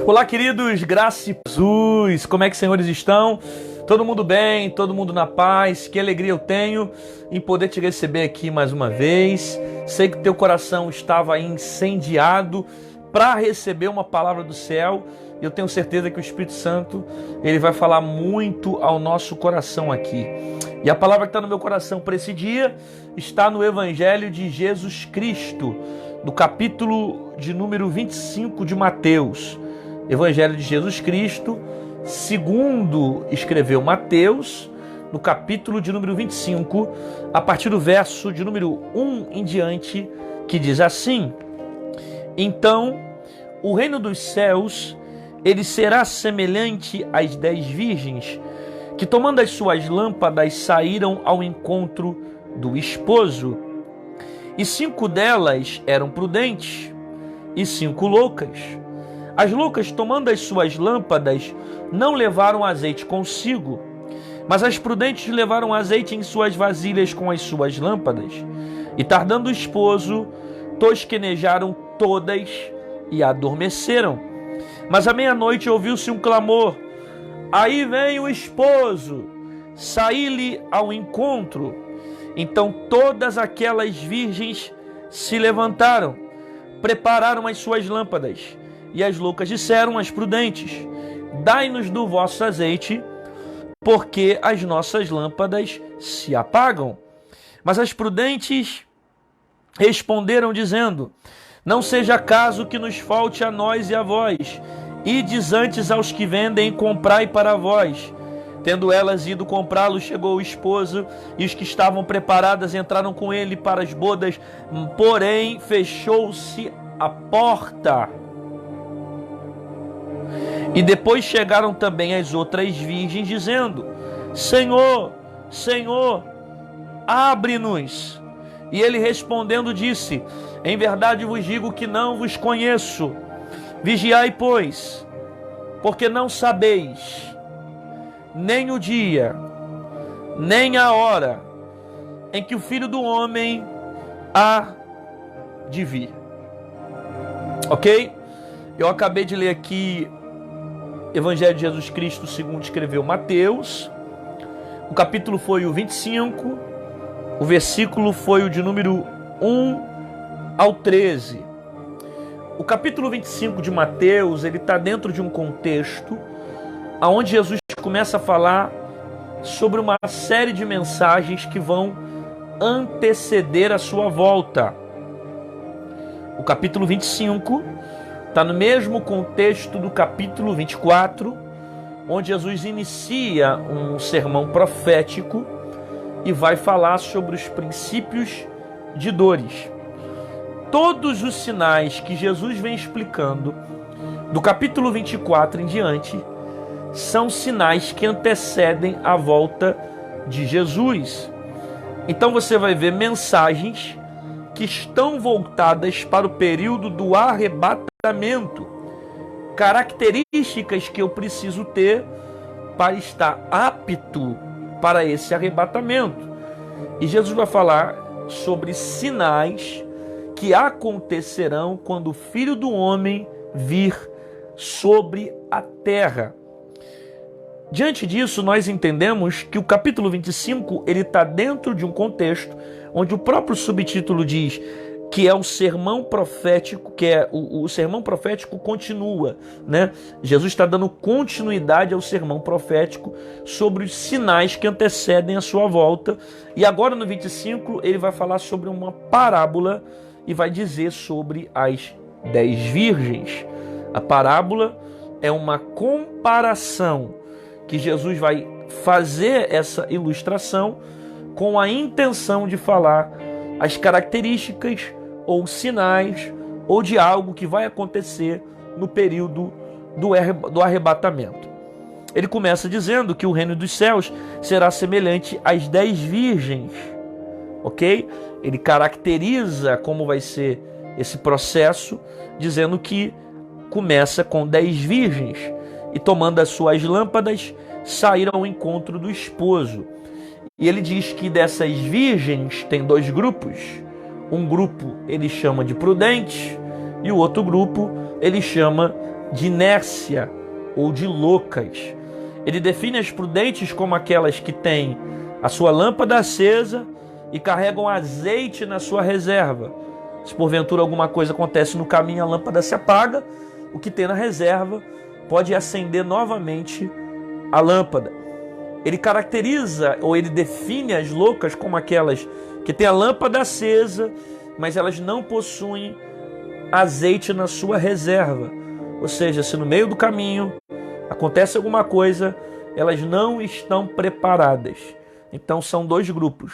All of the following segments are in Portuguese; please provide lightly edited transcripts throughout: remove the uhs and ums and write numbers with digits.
Olá, queridos, graça e Jesus, como é que os senhores estão? Todo mundo bem, todo mundo na paz, que alegria eu tenho em poder te receber aqui mais uma vez. Sei que teu coração estava incendiado para receber uma palavra do céu. Eu tenho certeza que o Espírito Santo ele vai falar muito ao nosso coração aqui. E a palavra que está no meu coração para esse dia está no Evangelho de Jesus Cristo, no capítulo de número 25 de Mateus. Evangelho de Jesus Cristo, segundo escreveu Mateus, no capítulo de número 25, a partir do verso de número 1 em diante, que diz assim: Então, o reino dos céus, ele será semelhante às 10 virgens, que tomando as suas lâmpadas saíram ao encontro do esposo. E 5 delas eram prudentes e 5 loucas. As loucas, tomando as suas lâmpadas, não levaram azeite consigo, mas as prudentes levaram azeite em suas vasilhas com as suas lâmpadas. E tardando o esposo, tosquenejaram todas e adormeceram. Mas à meia-noite ouviu-se um clamor: aí vem o esposo, saí-lhe ao encontro. Então todas aquelas virgens se levantaram, prepararam as suas lâmpadas. E as loucas disseram às prudentes: dai-nos do vosso azeite, porque as nossas lâmpadas se apagam. Mas as prudentes responderam dizendo: não seja caso que nos falte a nós e a vós. Ides antes aos que vendem, comprai para vós. Tendo elas ido comprá-lo, chegou o esposo, e os que estavam preparadas entraram com ele para as bodas, porém fechou-se a porta. E depois chegaram também as outras virgens, dizendo: Senhor, Senhor, abre-nos. E ele respondendo disse: em verdade vos digo que não vos conheço. Vigiai, pois, porque não sabeis nem o dia, nem a hora em que o Filho do Homem há de vir. Ok? Eu acabei de ler aqui Evangelho de Jesus Cristo, segundo escreveu Mateus. O capítulo foi o 25, o versículo foi o de número 1 ao 13. O capítulo 25 de Mateus, ele está dentro de um contexto onde Jesus começa a falar sobre uma série de mensagens que vão anteceder a sua volta. O capítulo 25 está no mesmo contexto do capítulo 24, onde Jesus inicia um sermão profético e vai falar sobre os princípios de dores. Todos os sinais que Jesus vem explicando, do capítulo 24 em diante, são sinais que antecedem a volta de Jesus. Então você vai ver mensagens que estão voltadas para o período do arrebatamento, características que eu preciso ter para estar apto para esse arrebatamento. E Jesus vai falar sobre sinais que acontecerão quando o Filho do Homem vir sobre a terra. Diante disso, nós entendemos que o capítulo 25 ele está dentro de um contexto onde o próprio subtítulo diz que é o sermão profético, que é o sermão profético continua, né? Jesus está dando continuidade ao sermão profético sobre os sinais que antecedem a sua volta. E agora no 25 ele vai falar sobre uma parábola e vai dizer sobre as 10 virgens. A parábola é uma comparação que Jesus vai fazer essa ilustração com a intenção de falar as características ou sinais ou de algo que vai acontecer no período do arrebatamento. Ele começa dizendo que o reino dos céus será semelhante às 10 virgens, ok? Ele caracteriza como vai ser esse processo, dizendo que começa com 10 virgens e tomando as suas lâmpadas saíram ao encontro do esposo. E ele diz que dessas virgens tem 2 grupos. Um grupo ele chama de prudentes e o outro grupo ele chama de inércia ou de loucas. Ele define as prudentes como aquelas que têm a sua lâmpada acesa e carregam azeite na sua reserva. Se porventura alguma coisa acontece no caminho, a lâmpada se apaga, o que tem na reserva pode acender novamente a lâmpada. Ele caracteriza, ou ele define as loucas como aquelas que têm a lâmpada acesa, mas elas não possuem azeite na sua reserva. Ou seja, se no meio do caminho acontece alguma coisa, elas não estão preparadas. Então são dois grupos: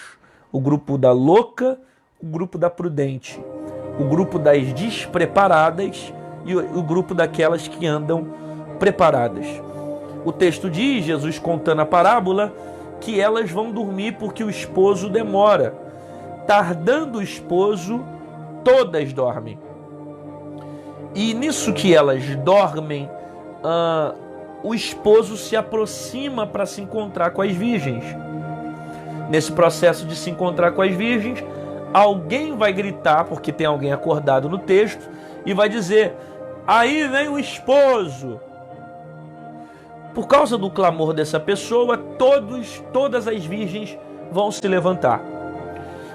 o grupo da louca, o grupo da prudente, o grupo das despreparadas e o grupo daquelas que andam preparadas. O texto diz, Jesus contando a parábola, que elas vão dormir porque o esposo demora. Tardando o esposo, todas dormem. E nisso que elas dormem, o esposo se aproxima para se encontrar com as virgens. Nesse processo de se encontrar com as virgens, alguém vai gritar, porque tem alguém acordado no texto, e vai dizer: aí vem o esposo. Por causa do clamor dessa pessoa, todas as virgens vão se levantar.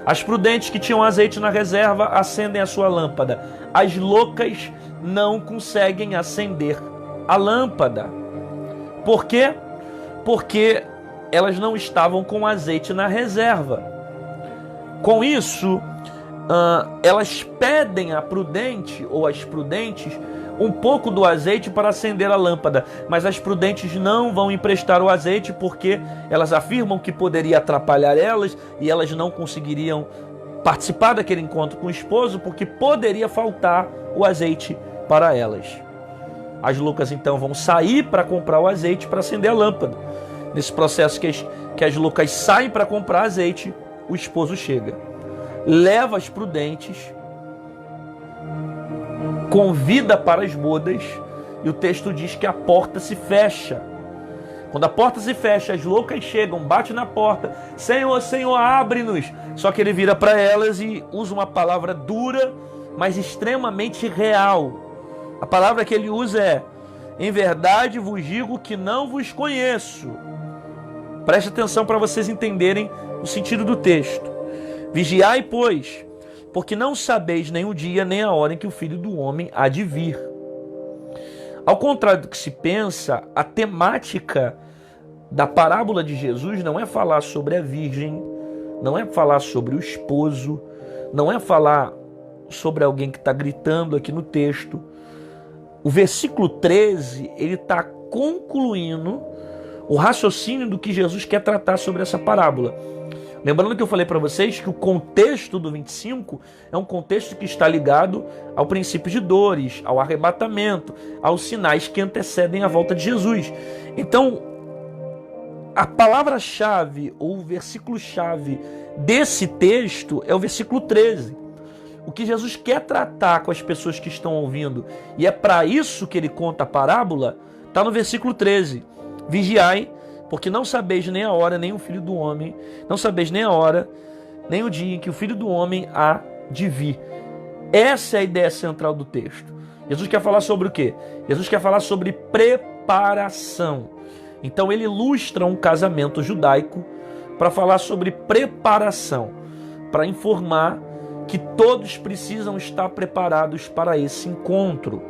As prudentes que tinham azeite na reserva acendem a sua lâmpada. As loucas não conseguem acender a lâmpada. Por quê? Porque elas não estavam com azeite na reserva. Com isso, elas pedem à prudente ou às prudentes um pouco do azeite para acender a lâmpada, mas as prudentes não vão emprestar o azeite porque elas afirmam que poderia atrapalhar elas e elas não conseguiriam participar daquele encontro com o esposo porque poderia faltar o azeite para elas. As loucas então vão sair para comprar o azeite para acender a lâmpada. Nesse processo que as loucas saem para comprar azeite, o esposo chega, leva as prudentes, convida para as bodas, e o texto diz que a porta se fecha. Quando a porta se fecha, as loucas chegam, batem na porta: Senhor, Senhor, abre-nos. Só que ele vira para elas e usa uma palavra dura, mas extremamente real. A palavra que ele usa é: em verdade vos digo que não vos conheço. Preste atenção para vocês entenderem o sentido do texto. Vigiai, pois, porque não sabeis nem o dia nem a hora em que o Filho do Homem há de vir. Ao contrário do que se pensa, a temática da parábola de Jesus não é falar sobre a virgem, não é falar sobre o esposo, não é falar sobre alguém que está gritando aqui no texto. O versículo 13, ele está concluindo o raciocínio do que Jesus quer tratar sobre essa parábola. Lembrando que eu falei para vocês que o contexto do 25 é um contexto que está ligado ao princípio de dores, ao arrebatamento, aos sinais que antecedem a volta de Jesus. Então, a palavra-chave ou o versículo-chave desse texto é o versículo 13. O que Jesus quer tratar com as pessoas que estão ouvindo, e é para isso que ele conta a parábola, está no versículo 13. Vigiai, porque não sabeis nem a hora, nem o Filho do Homem, não sabeis nem a hora, nem o dia em que o Filho do Homem há de vir. Essa é a ideia central do texto. Jesus quer falar sobre o quê? Jesus quer falar sobre preparação. Então ele ilustra um casamento judaico para falar sobre preparação, para informar que todos precisam estar preparados para esse encontro.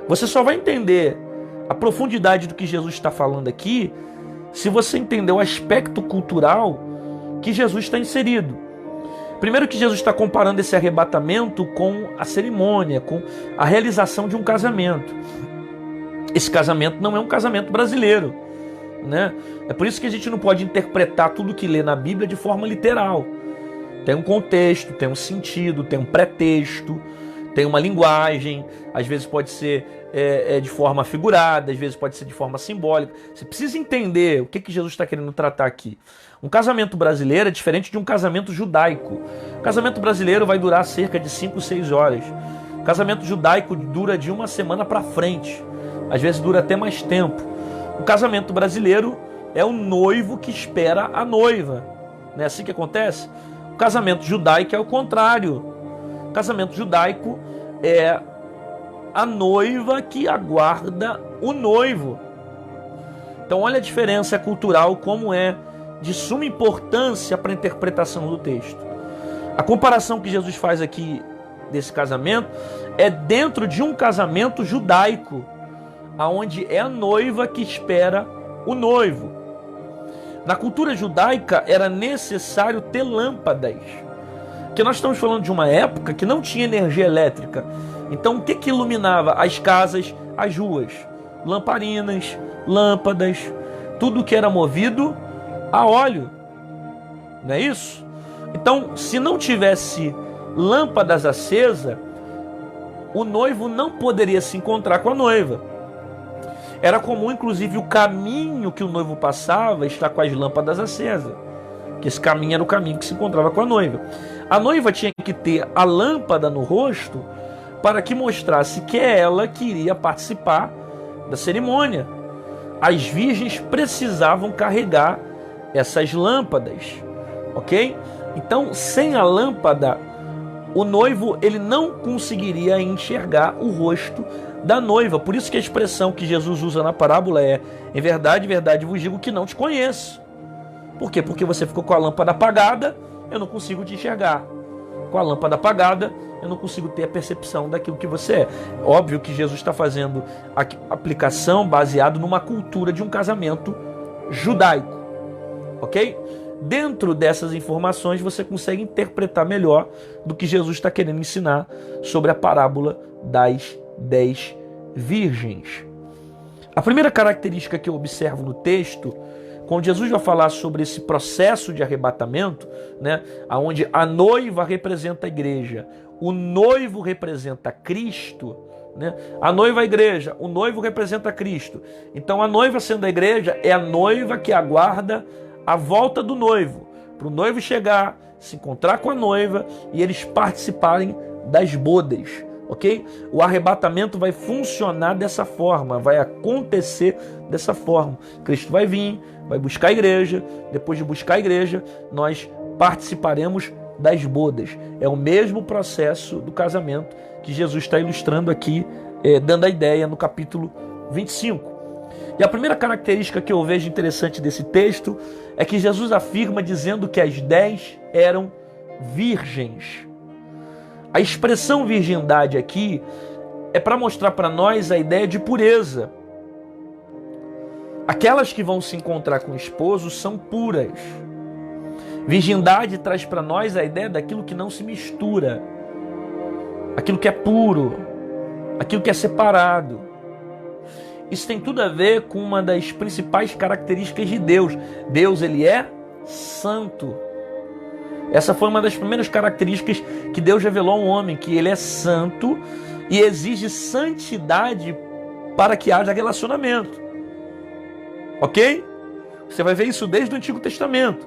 Você só vai entender a profundidade do que Jesus está falando aqui se você entender o aspecto cultural que Jesus está inserido. Primeiro que Jesus está comparando esse arrebatamento com a cerimônia, com a realização de um casamento. Esse casamento não é um casamento brasileiro, né? É por isso que a gente não pode interpretar tudo que lê na Bíblia de forma literal. Tem um contexto, tem um sentido, tem um pretexto, tem uma linguagem, às vezes pode ser de forma figurada, às vezes pode ser de forma simbólica. Você precisa entender o que Jesus está querendo tratar aqui. Um casamento brasileiro é diferente de um casamento judaico. O casamento brasileiro vai durar cerca de 5, 6 horas. O casamento judaico dura de uma semana para frente. Às vezes dura até mais tempo. O casamento brasileiro é o noivo que espera a noiva. Não é assim que acontece? O casamento judaico é o contrário. O casamento judaico é a noiva que aguarda o noivo. Então olha a diferença cultural, como é de suma importância para a interpretação do texto. A comparação que Jesus faz aqui desse casamento é dentro de um casamento judaico, aonde é a noiva que espera o noivo. Na cultura judaica era necessário ter lâmpadas, porque nós estamos falando de uma época que não tinha energia elétrica. Então o que iluminava as casas, as ruas? Lamparinas, lâmpadas, tudo que era movido a óleo, não é isso? Então, se não tivesse lâmpadas acesas, o noivo não poderia se encontrar com a noiva. Era comum, inclusive, o caminho que o noivo passava estar com as lâmpadas acesas, que esse caminho era o caminho que se encontrava com a noiva. A noiva tinha que ter a lâmpada no rosto para que mostrasse que é ela que iria participar da cerimônia. As virgens precisavam carregar essas lâmpadas, ok? Então, sem a lâmpada, o noivo ele não conseguiria enxergar o rosto da noiva. Por isso que a expressão que Jesus usa na parábola é: em verdade, verdade vos digo que não te conheço. Por quê? Porque você ficou com a lâmpada apagada, eu não consigo te enxergar. Com a lâmpada apagada, eu não consigo ter a percepção daquilo que você é. Óbvio que Jesus está fazendo a aplicação baseado numa cultura de um casamento judaico, ok? Dentro dessas informações você consegue interpretar melhor do que Jesus está querendo ensinar sobre a parábola das 10 virgens. A primeira característica que eu observo no texto, quando Jesus vai falar sobre esse processo de arrebatamento, né, onde a noiva representa a igreja, o noivo representa Cristo, né? A noiva é a igreja, o noivo representa Cristo. Então a noiva, sendo a igreja, é a noiva que aguarda a volta do noivo, para o noivo chegar, se encontrar com a noiva e eles participarem das bodas, ok? O arrebatamento vai funcionar dessa forma, vai acontecer dessa forma. Cristo vai vir, vai buscar a igreja, depois de buscar a igreja, nós participaremos das bodas. É o mesmo processo do casamento que Jesus está ilustrando aqui, dando a ideia no capítulo 25. E a primeira característica que eu vejo interessante desse texto é que Jesus afirma dizendo que as 10 eram virgens. A expressão virgindade aqui é para mostrar para nós a ideia de pureza. Aquelas que vão se encontrar com o esposo são puras. Virgindade traz para nós a ideia daquilo que não se mistura, aquilo que é puro, aquilo que é separado. Isso tem tudo a ver com uma das principais características de Deus. Deus, ele é santo. Essa foi uma das primeiras características que Deus revelou ao homem, que ele é santo e exige santidade para que haja relacionamento. Ok? Você vai ver isso desde o Antigo Testamento.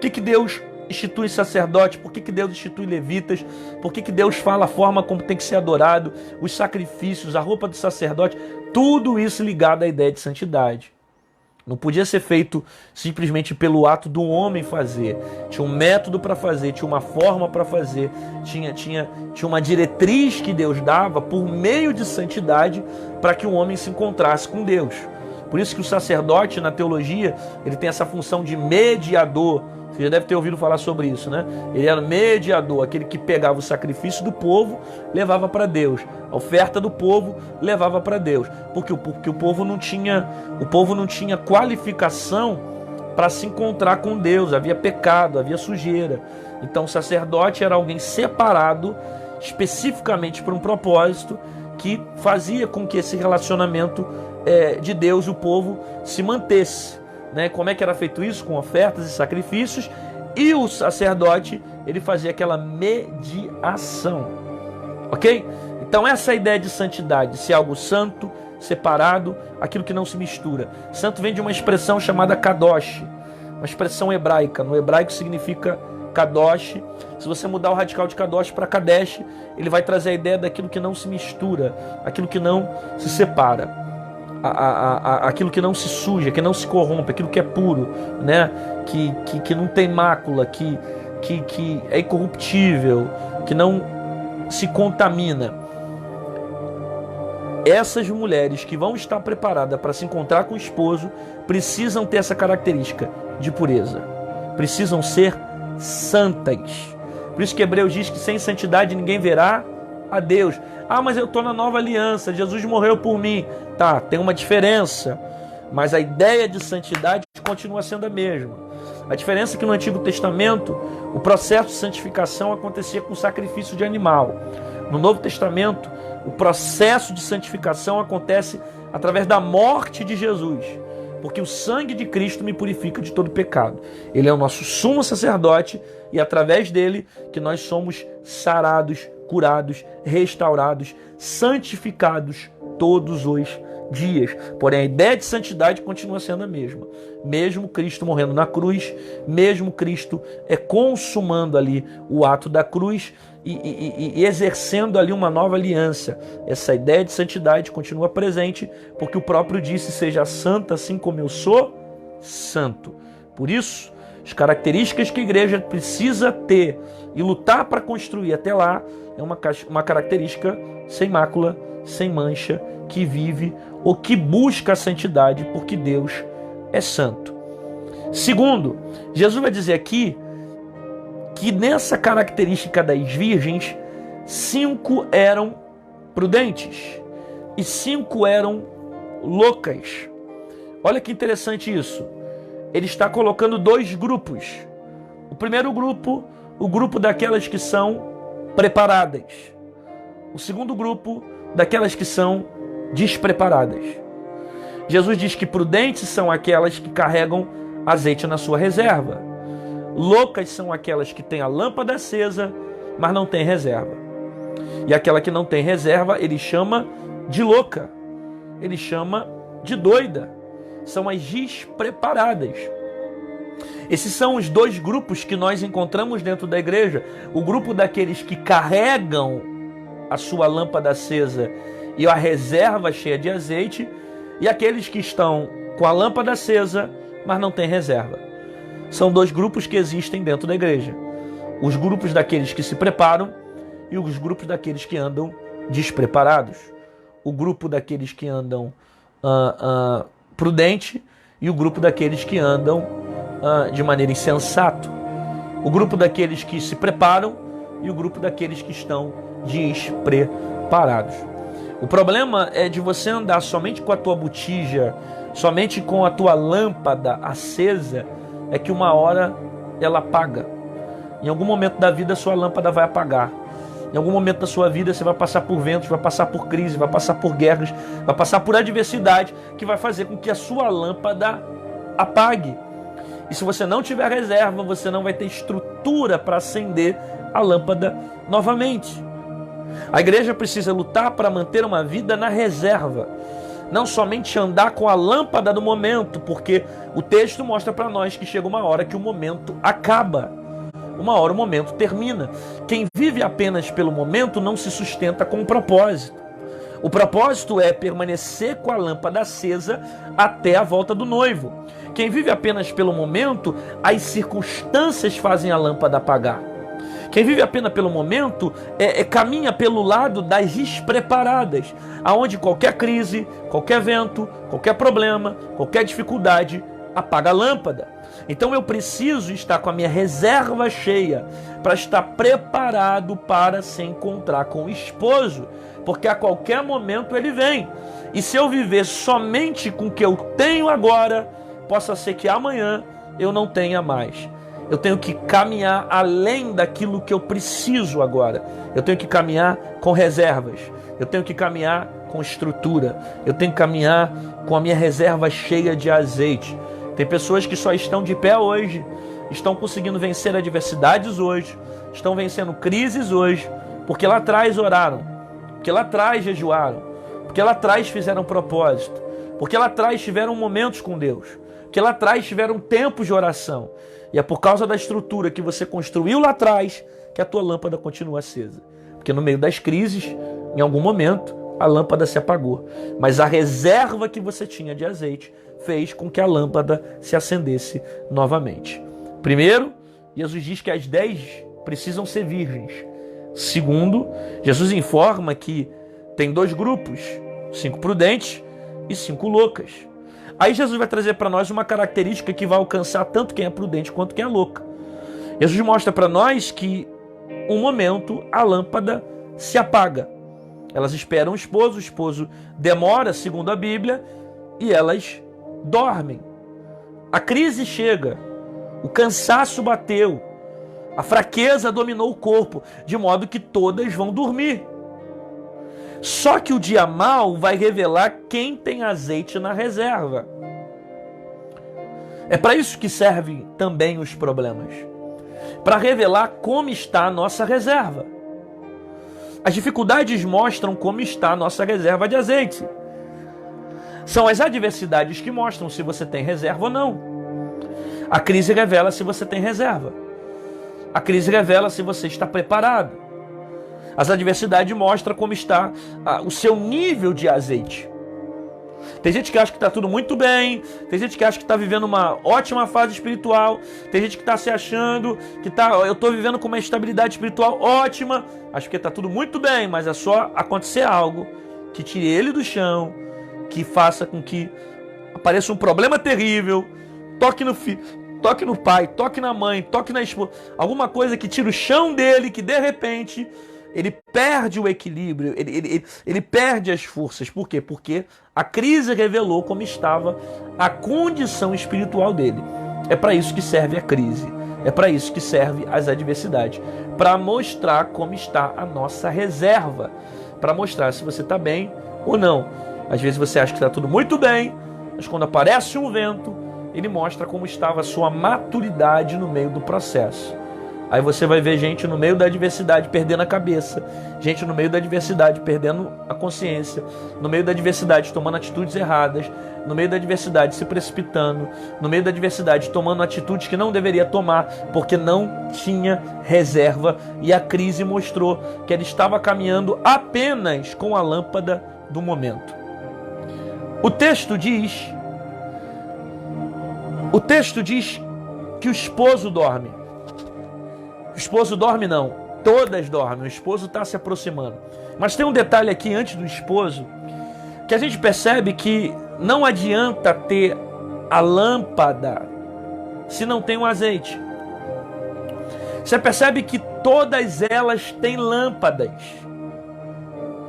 Por que Deus institui sacerdote? Por que Deus institui levitas? Por que Deus fala a forma como tem que ser adorado? Os sacrifícios, a roupa do sacerdote, tudo isso ligado à ideia de santidade. Não podia ser feito simplesmente pelo ato do homem fazer. Tinha um método para fazer, tinha uma forma para fazer, tinha uma diretriz que Deus dava por meio de santidade para que o homem se encontrasse com Deus. Por isso que o sacerdote, na teologia, ele tem essa função de mediador. Você já deve ter ouvido falar sobre isso, né? Ele era mediador, aquele que pegava o sacrifício do povo, levava para Deus. A oferta do povo, levava para Deus. Porque o povo não tinha qualificação para se encontrar com Deus. Havia pecado, havia sujeira. Então o sacerdote era alguém separado, especificamente para um propósito, que fazia com que esse relacionamento de Deus e o povo se mantesse. Né? Como é que era feito isso? Com ofertas e sacrifícios, e o sacerdote ele fazia aquela mediação, ok? Então essa ideia de santidade, ser algo santo, separado, aquilo que não se mistura. Santo vem de uma expressão chamada kadosh, uma expressão hebraica. No hebraico significa kadosh. Se você mudar o radical de kadosh para kadesh, ele vai trazer a ideia daquilo que não se mistura, aquilo que não se separa. Aquilo que não se suja, que não se corrompe, aquilo que é puro, né? que não tem mácula, que é incorruptível, que não se contamina. essas mulheres que vão estar preparadas para se encontrar com o esposo precisam ter essa característica de pureza. Precisam ser santas. Por isso que Hebreus diz que sem santidade ninguém verá a Deus. Ah, mas eu estou na nova aliança, Jesus morreu por mim. Tá, tem uma diferença, mas a ideia de santidade continua sendo a mesma. A diferença é que no Antigo Testamento o processo de santificação acontecia com sacrifício de animal. No Novo Testamento, o processo de santificação acontece através da morte de Jesus, porque o sangue de Cristo me purifica de todo pecado. Ele é o nosso sumo sacerdote e é através dele que nós somos sarados, curados, restaurados, santificados todos os dias. Porém, a ideia de santidade continua sendo a mesma. Mesmo Cristo morrendo na cruz, mesmo Cristo consumando ali o ato da cruz e exercendo ali uma nova aliança, essa ideia de santidade continua presente, porque o próprio disse: seja santa assim como eu sou santo. Por isso, as características que a igreja precisa ter e lutar para construir até lá é uma característica sem mácula, sem mancha, que vive ou que busca a santidade, porque Deus é santo. Segundo, Jesus vai dizer aqui que nessa característica das virgens, 5 eram prudentes e 5 eram loucas. Olha que interessante isso. Ele está colocando 2 grupos. O primeiro grupo, o grupo daquelas que são preparadas. O segundo grupo, daquelas que são despreparadas. Jesus diz que prudentes são aquelas que carregam azeite na sua reserva. Loucas são aquelas que têm a lâmpada acesa, mas não têm reserva. E aquela que não tem reserva, ele chama de louca. Ele chama de doida. São as despreparadas. Esses são os 2 grupos que nós encontramos dentro da igreja. O grupo daqueles que carregam a sua lâmpada acesa e a reserva cheia de azeite, e aqueles que estão com a lâmpada acesa, mas não têm reserva. São 2 grupos que existem dentro da igreja. Os grupos daqueles que se preparam e os grupos daqueles que andam despreparados. O grupo daqueles que andam prudente e o grupo daqueles que andam de maneira insensata. O grupo daqueles que se preparam e o grupo daqueles que estão despreparados. O problema é de você andar somente com a tua botija, somente com a tua lâmpada acesa, é que uma hora ela apaga. Em algum momento da vida a sua lâmpada vai apagar. Em algum momento da sua vida você vai passar por ventos, vai passar por crise, vai passar por guerras, vai passar por adversidade que vai fazer com que a sua lâmpada apague. E se você não tiver reserva, você não vai ter estrutura para acender a lâmpada novamente. A igreja precisa lutar para manter uma vida na reserva. Não somente andar com a lâmpada do momento, porque o texto mostra para nós que chega uma hora que o momento acaba. Uma hora o momento termina. Quem vive apenas pelo momento não se sustenta com o propósito. O propósito é permanecer com a lâmpada acesa até a volta do noivo. Quem vive apenas pelo momento, as circunstâncias fazem a lâmpada apagar. Quem vive apenas pelo momento caminha pelo lado das despreparadas, aonde qualquer crise, qualquer vento, qualquer problema, qualquer dificuldade apaga a lâmpada. Então eu preciso estar com a minha reserva cheia para estar preparado para se encontrar com o esposo, porque a qualquer momento ele vem. E se eu viver somente com o que eu tenho agora, possa ser que amanhã eu não tenha mais. Eu tenho que caminhar além daquilo que eu preciso agora. Eu tenho que caminhar com reservas. Eu tenho que caminhar com estrutura. Eu tenho que caminhar com a minha reserva cheia de azeite. Tem pessoas que só estão de pé hoje, estão conseguindo vencer adversidades hoje, estão vencendo crises hoje, porque lá atrás oraram, porque lá atrás jejuaram, porque lá atrás fizeram propósito, porque lá atrás tiveram momentos com Deus, porque lá atrás tiveram tempos de oração. E é por causa da estrutura que você construiu lá atrás que a tua lâmpada continua acesa. Porque no meio das crises, em algum momento, a lâmpada se apagou. Mas a reserva que você tinha de azeite fez com que a lâmpada se acendesse novamente. Primeiro, Jesus diz que as 10 precisam ser virgens. Segundo, Jesus informa que tem 2 grupos, 5 prudentes e 5 loucas. Aí Jesus vai trazer para nós uma característica que vai alcançar tanto quem é prudente quanto quem é louca. Jesus mostra para nós que um momento a lâmpada se apaga. Elas esperam o esposo demora, segundo a Bíblia, e elas dormem. A crise chega, o cansaço bateu, a fraqueza dominou o corpo, de modo que todas vão dormir. Só que o dia mau vai revelar quem tem azeite na reserva. É para isso que servem também os problemas. Para revelar como está a nossa reserva. As dificuldades mostram como está a nossa reserva de azeite. São as adversidades que mostram se você tem reserva ou não. A crise revela se você tem reserva. A crise revela se você está preparado. As adversidades mostram como está o seu nível de azeite. Tem gente que acha que está tudo muito bem, tem gente que acha que está vivendo uma ótima fase espiritual, tem gente que está se achando que eu estou vivendo com uma estabilidade espiritual ótima, acho que está tudo muito bem, mas é só acontecer algo que tire ele do chão, que faça com que apareça um problema terrível, toque no filho, toque no pai, toque na mãe, toque na esposa, alguma coisa que tire o chão dele, que de repente ele perde o equilíbrio, ele perde as forças. Por quê? Porque a crise revelou como estava a condição espiritual dele. É para isso que serve a crise. É para isso que serve as adversidades. Para mostrar como está a nossa reserva. Para mostrar se você está bem ou não. Às vezes você acha que está tudo muito bem, mas quando aparece um vento, ele mostra como estava a sua maturidade no meio do processo. Aí você vai ver gente no meio da adversidade perdendo a cabeça, gente no meio da adversidade perdendo a consciência, no meio da adversidade tomando atitudes erradas, no meio da adversidade se precipitando, no meio da adversidade tomando atitudes que não deveria tomar porque não tinha reserva, e a crise mostrou que ele estava caminhando apenas com a lâmpada do momento. O texto diz que o esposo dorme. O esposo dorme não, todas dormem, o esposo está se aproximando. Mas tem um detalhe aqui antes do esposo, que a gente percebe que não adianta ter a lâmpada se não tem o azeite. Você percebe que todas elas têm lâmpadas,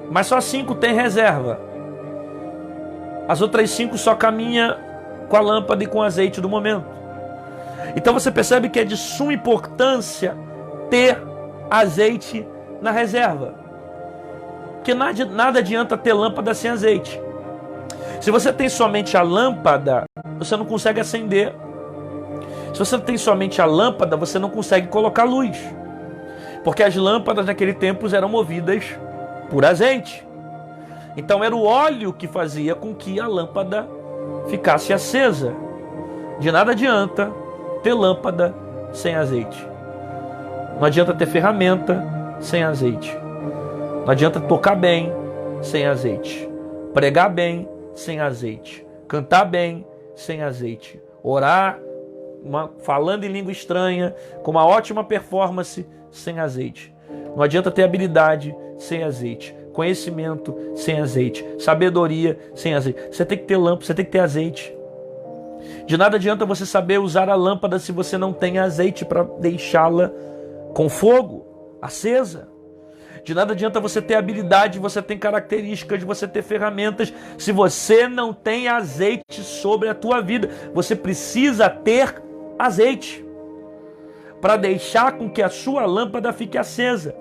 mas só 5 têm reserva. As outras 5 só caminham com a lâmpada e com o azeite do momento. Então você percebe que é de suma importância ter azeite na reserva. Porque nada adianta ter lâmpada sem azeite. Se você tem somente a lâmpada, você não consegue acender. Se você tem somente a lâmpada, você não consegue colocar luz. Porque as lâmpadas naquele tempo eram movidas por azeite. Então era o óleo que fazia com que a lâmpada ficasse acesa. De nada adianta ter lâmpada sem azeite. Não adianta ter ferramenta sem azeite. Não adianta tocar bem sem azeite. Pregar bem sem azeite. Cantar bem sem azeite. Orar falando em língua estranha com uma ótima performance sem azeite. Não adianta ter habilidade sem azeite. Conhecimento sem azeite. Sabedoria sem azeite. Você tem que ter lâmpada, você tem que ter azeite. De nada adianta você saber usar a lâmpada se você não tem azeite para deixá-la com fogo, acesa. De nada adianta você ter habilidade, você tem características, você ter ferramentas, se você não tem azeite sobre a tua vida. Você precisa ter azeite para deixar com que a sua lâmpada fique acesa.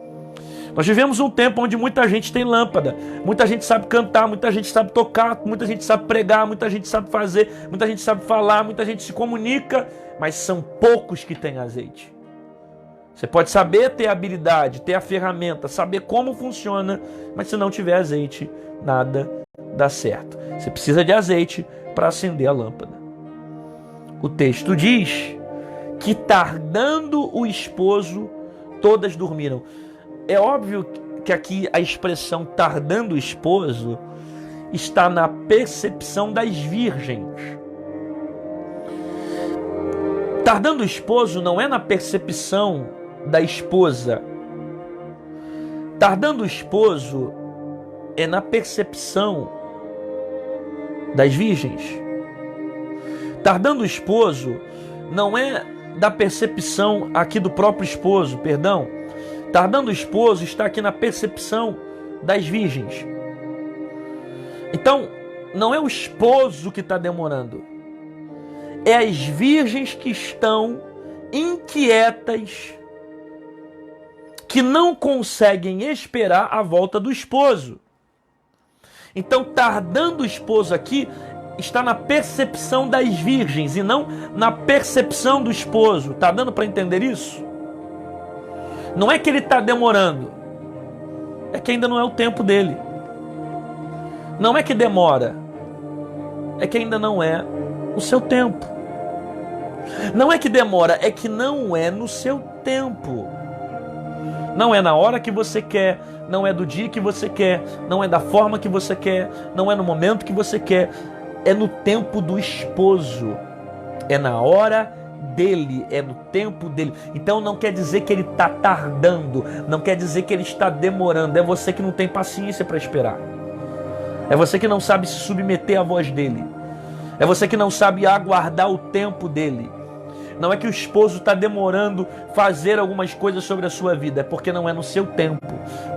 Nós vivemos um tempo onde muita gente tem lâmpada, muita gente sabe cantar, muita gente sabe tocar, muita gente sabe pregar, muita gente sabe fazer, muita gente sabe falar, muita gente se comunica, mas são poucos que têm azeite. Você pode saber ter habilidade, ter a ferramenta, saber como funciona, mas se não tiver azeite, nada dá certo. Você precisa de azeite para acender a lâmpada. O texto diz que tardando o esposo, todas dormiram. É óbvio que aqui a expressão tardando o esposo está na percepção das virgens. Tardando o esposo não é na percepção da esposa. Tardando o esposo é na percepção das virgens. Tardando o esposo não é da percepção aqui do próprio esposo, perdão. Tardando o esposo está aqui na percepção das virgens. Então, não é o esposo que está demorando. É as virgens que estão inquietas, que não conseguem esperar a volta do esposo. Então, tardando o esposo aqui está na percepção das virgens e não na percepção do esposo. Está dando para entender isso? Não é que ele está demorando, é que ainda não é o tempo dele. Não é que demora, é que ainda não é o seu tempo. Não é que demora, é que não é no seu tempo. Não é na hora que você quer, não é do dia que você quer, não é da forma que você quer, não é no momento que você quer. É no tempo do esposo, é na hora dele, é no tempo dele. Então não quer dizer que ele está tardando, não quer dizer que ele está demorando. É você que não tem paciência para esperar. É você que não sabe se submeter à voz dele. É você que não sabe aguardar o tempo dele. Não é que o esposo está demorando fazer algumas coisas sobre a sua vida, é porque não é no seu tempo,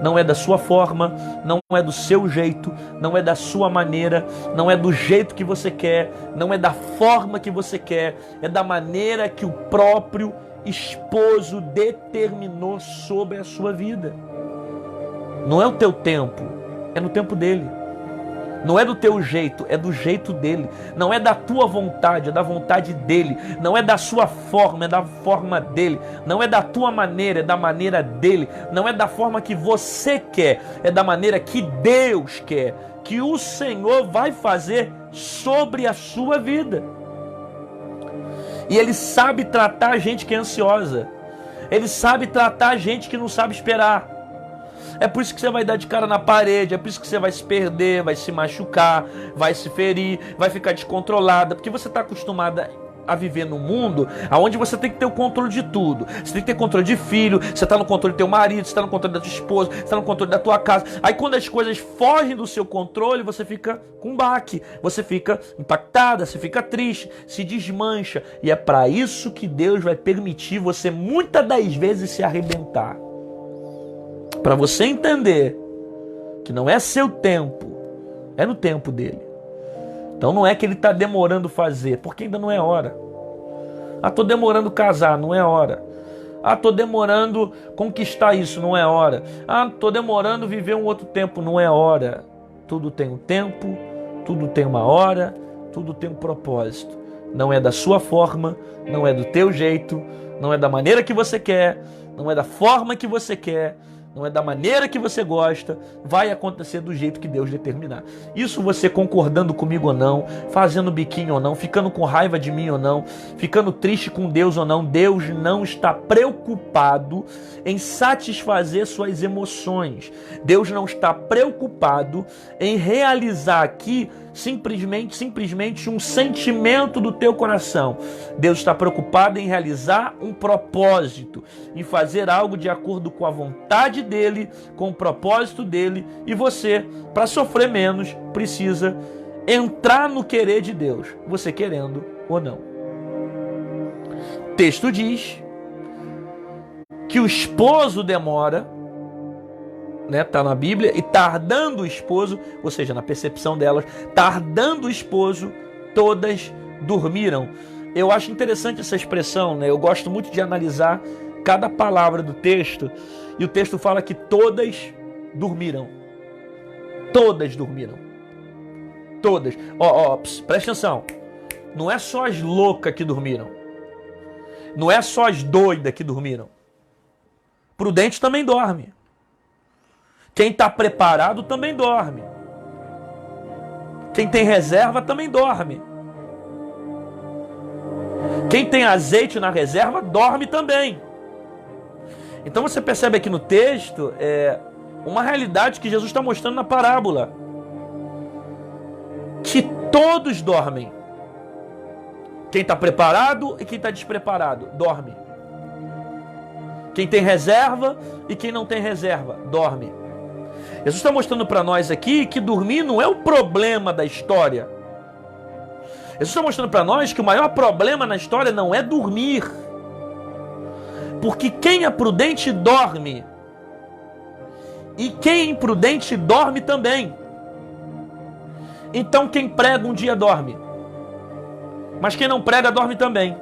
não é da sua forma, não é do seu jeito, não é da sua maneira, não é do jeito que você quer, não é da forma que você quer, é da maneira que o próprio esposo determinou sobre a sua vida. Não é o teu tempo, é no tempo dele. Não é do teu jeito, é do jeito dele. Não é da tua vontade, é da vontade dele. Não é da sua forma, é da forma dele. Não é da tua maneira, é da maneira dele. Não é da forma que você quer, é da maneira que Deus quer, que o Senhor vai fazer sobre a sua vida. E ele sabe tratar a gente que é ansiosa. Ele sabe tratar a gente que não sabe esperar. É por isso que você vai dar de cara na parede, é por isso que você vai se perder, vai se machucar, vai se ferir, vai ficar descontrolada, porque você está acostumada a viver num mundo onde você tem que ter o controle de tudo. Você tem que ter controle de filho, você está no controle do teu marido, você está no controle da tua esposa, você está no controle da tua casa. Aí quando as coisas fogem do seu controle, você fica com baque, você fica impactada, você fica triste, se desmancha. E é para isso que Deus vai permitir você muitas das vezes se arrebentar. Para você entender que não é seu tempo, é no tempo dele. Então não é que ele está demorando fazer, porque ainda não é hora. Ah, estou demorando casar, não é hora. Ah, estou demorando conquistar isso, não é hora. Ah, estou demorando viver um outro tempo, não é hora. Tudo tem um tempo, tudo tem uma hora, tudo tem um propósito. Não é da sua forma, não é do teu jeito, não é da maneira que você quer, não é da forma que você quer, não é da maneira que você gosta, vai acontecer do jeito que Deus determinar. Isso você concordando comigo ou não, fazendo biquinho ou não, ficando com raiva de mim ou não, ficando triste com Deus ou não, Deus não está preocupado em satisfazer suas emoções. Deus não está preocupado em realizar aqui simplesmente um sentimento do teu coração. Deus está preocupado em realizar um propósito, em fazer algo de acordo com a vontade dele, com o propósito dele, e você, para sofrer menos, precisa entrar no querer de Deus, você querendo ou não. O texto diz que o esposo demora, está na Bíblia, e tardando o esposo, ou seja, na percepção delas, tardando o esposo, todas dormiram. Eu acho interessante essa expressão, eu gosto muito de analisar cada palavra do texto, e o texto fala que todas dormiram. Todas dormiram. Todas. Presta atenção. Não é só as loucas que dormiram. Não é só as doidas que dormiram. Prudente também dorme. Quem está preparado também dorme. Quem tem reserva também dorme. Quem tem azeite na reserva dorme também. Então você percebe aqui no texto uma realidade que Jesus está mostrando na parábola. Que todos dormem. Quem está preparado e quem está despreparado dorme. Quem tem reserva e quem não tem reserva dorme. Jesus está mostrando para nós aqui que dormir não é o problema da história. Jesus está mostrando para nós que o maior problema na história não é dormir. Porque quem é prudente dorme. E quem é imprudente dorme também. Então quem prega um dia dorme. Mas quem não prega dorme também.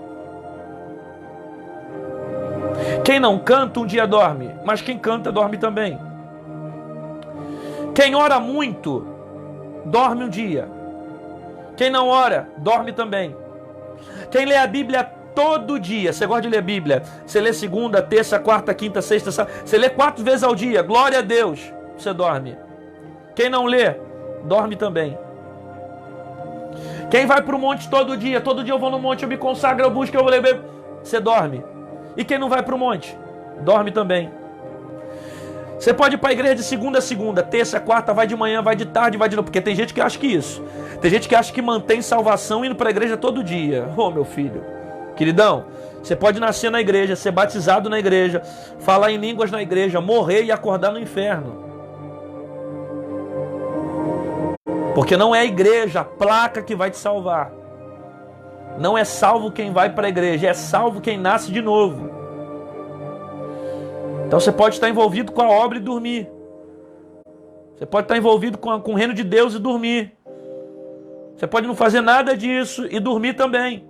Quem não canta um dia dorme. Mas quem canta dorme também. Quem ora muito dorme um dia. Quem não ora dorme também. Quem lê a Bíblia todo dia. Você gosta de ler a Bíblia? Você lê segunda, terça, quarta, quinta, sexta, sábado. Você lê 4 vezes ao dia. Glória a Deus. Você dorme. Quem não lê, dorme também. Quem vai para o monte todo dia eu vou no monte, eu me consagro, eu busco, eu vou ler. Você dorme. E quem não vai para o monte, dorme também. Você pode ir para a igreja de segunda a segunda, terça, quarta, vai de manhã, vai de tarde, vai de noite. Porque tem gente que acha que isso. Tem gente que acha que mantém salvação indo para a igreja todo dia. Ô, meu filho, queridão, você pode nascer na igreja, ser batizado na igreja, falar em línguas na igreja, morrer e acordar no inferno. Porque não é a igreja, a placa que vai te salvar. Não é salvo quem vai para a igreja, é salvo quem nasce de novo. Então você pode estar envolvido com a obra e dormir. Você pode estar envolvido com o reino de Deus e dormir. Você pode não fazer nada disso e dormir também.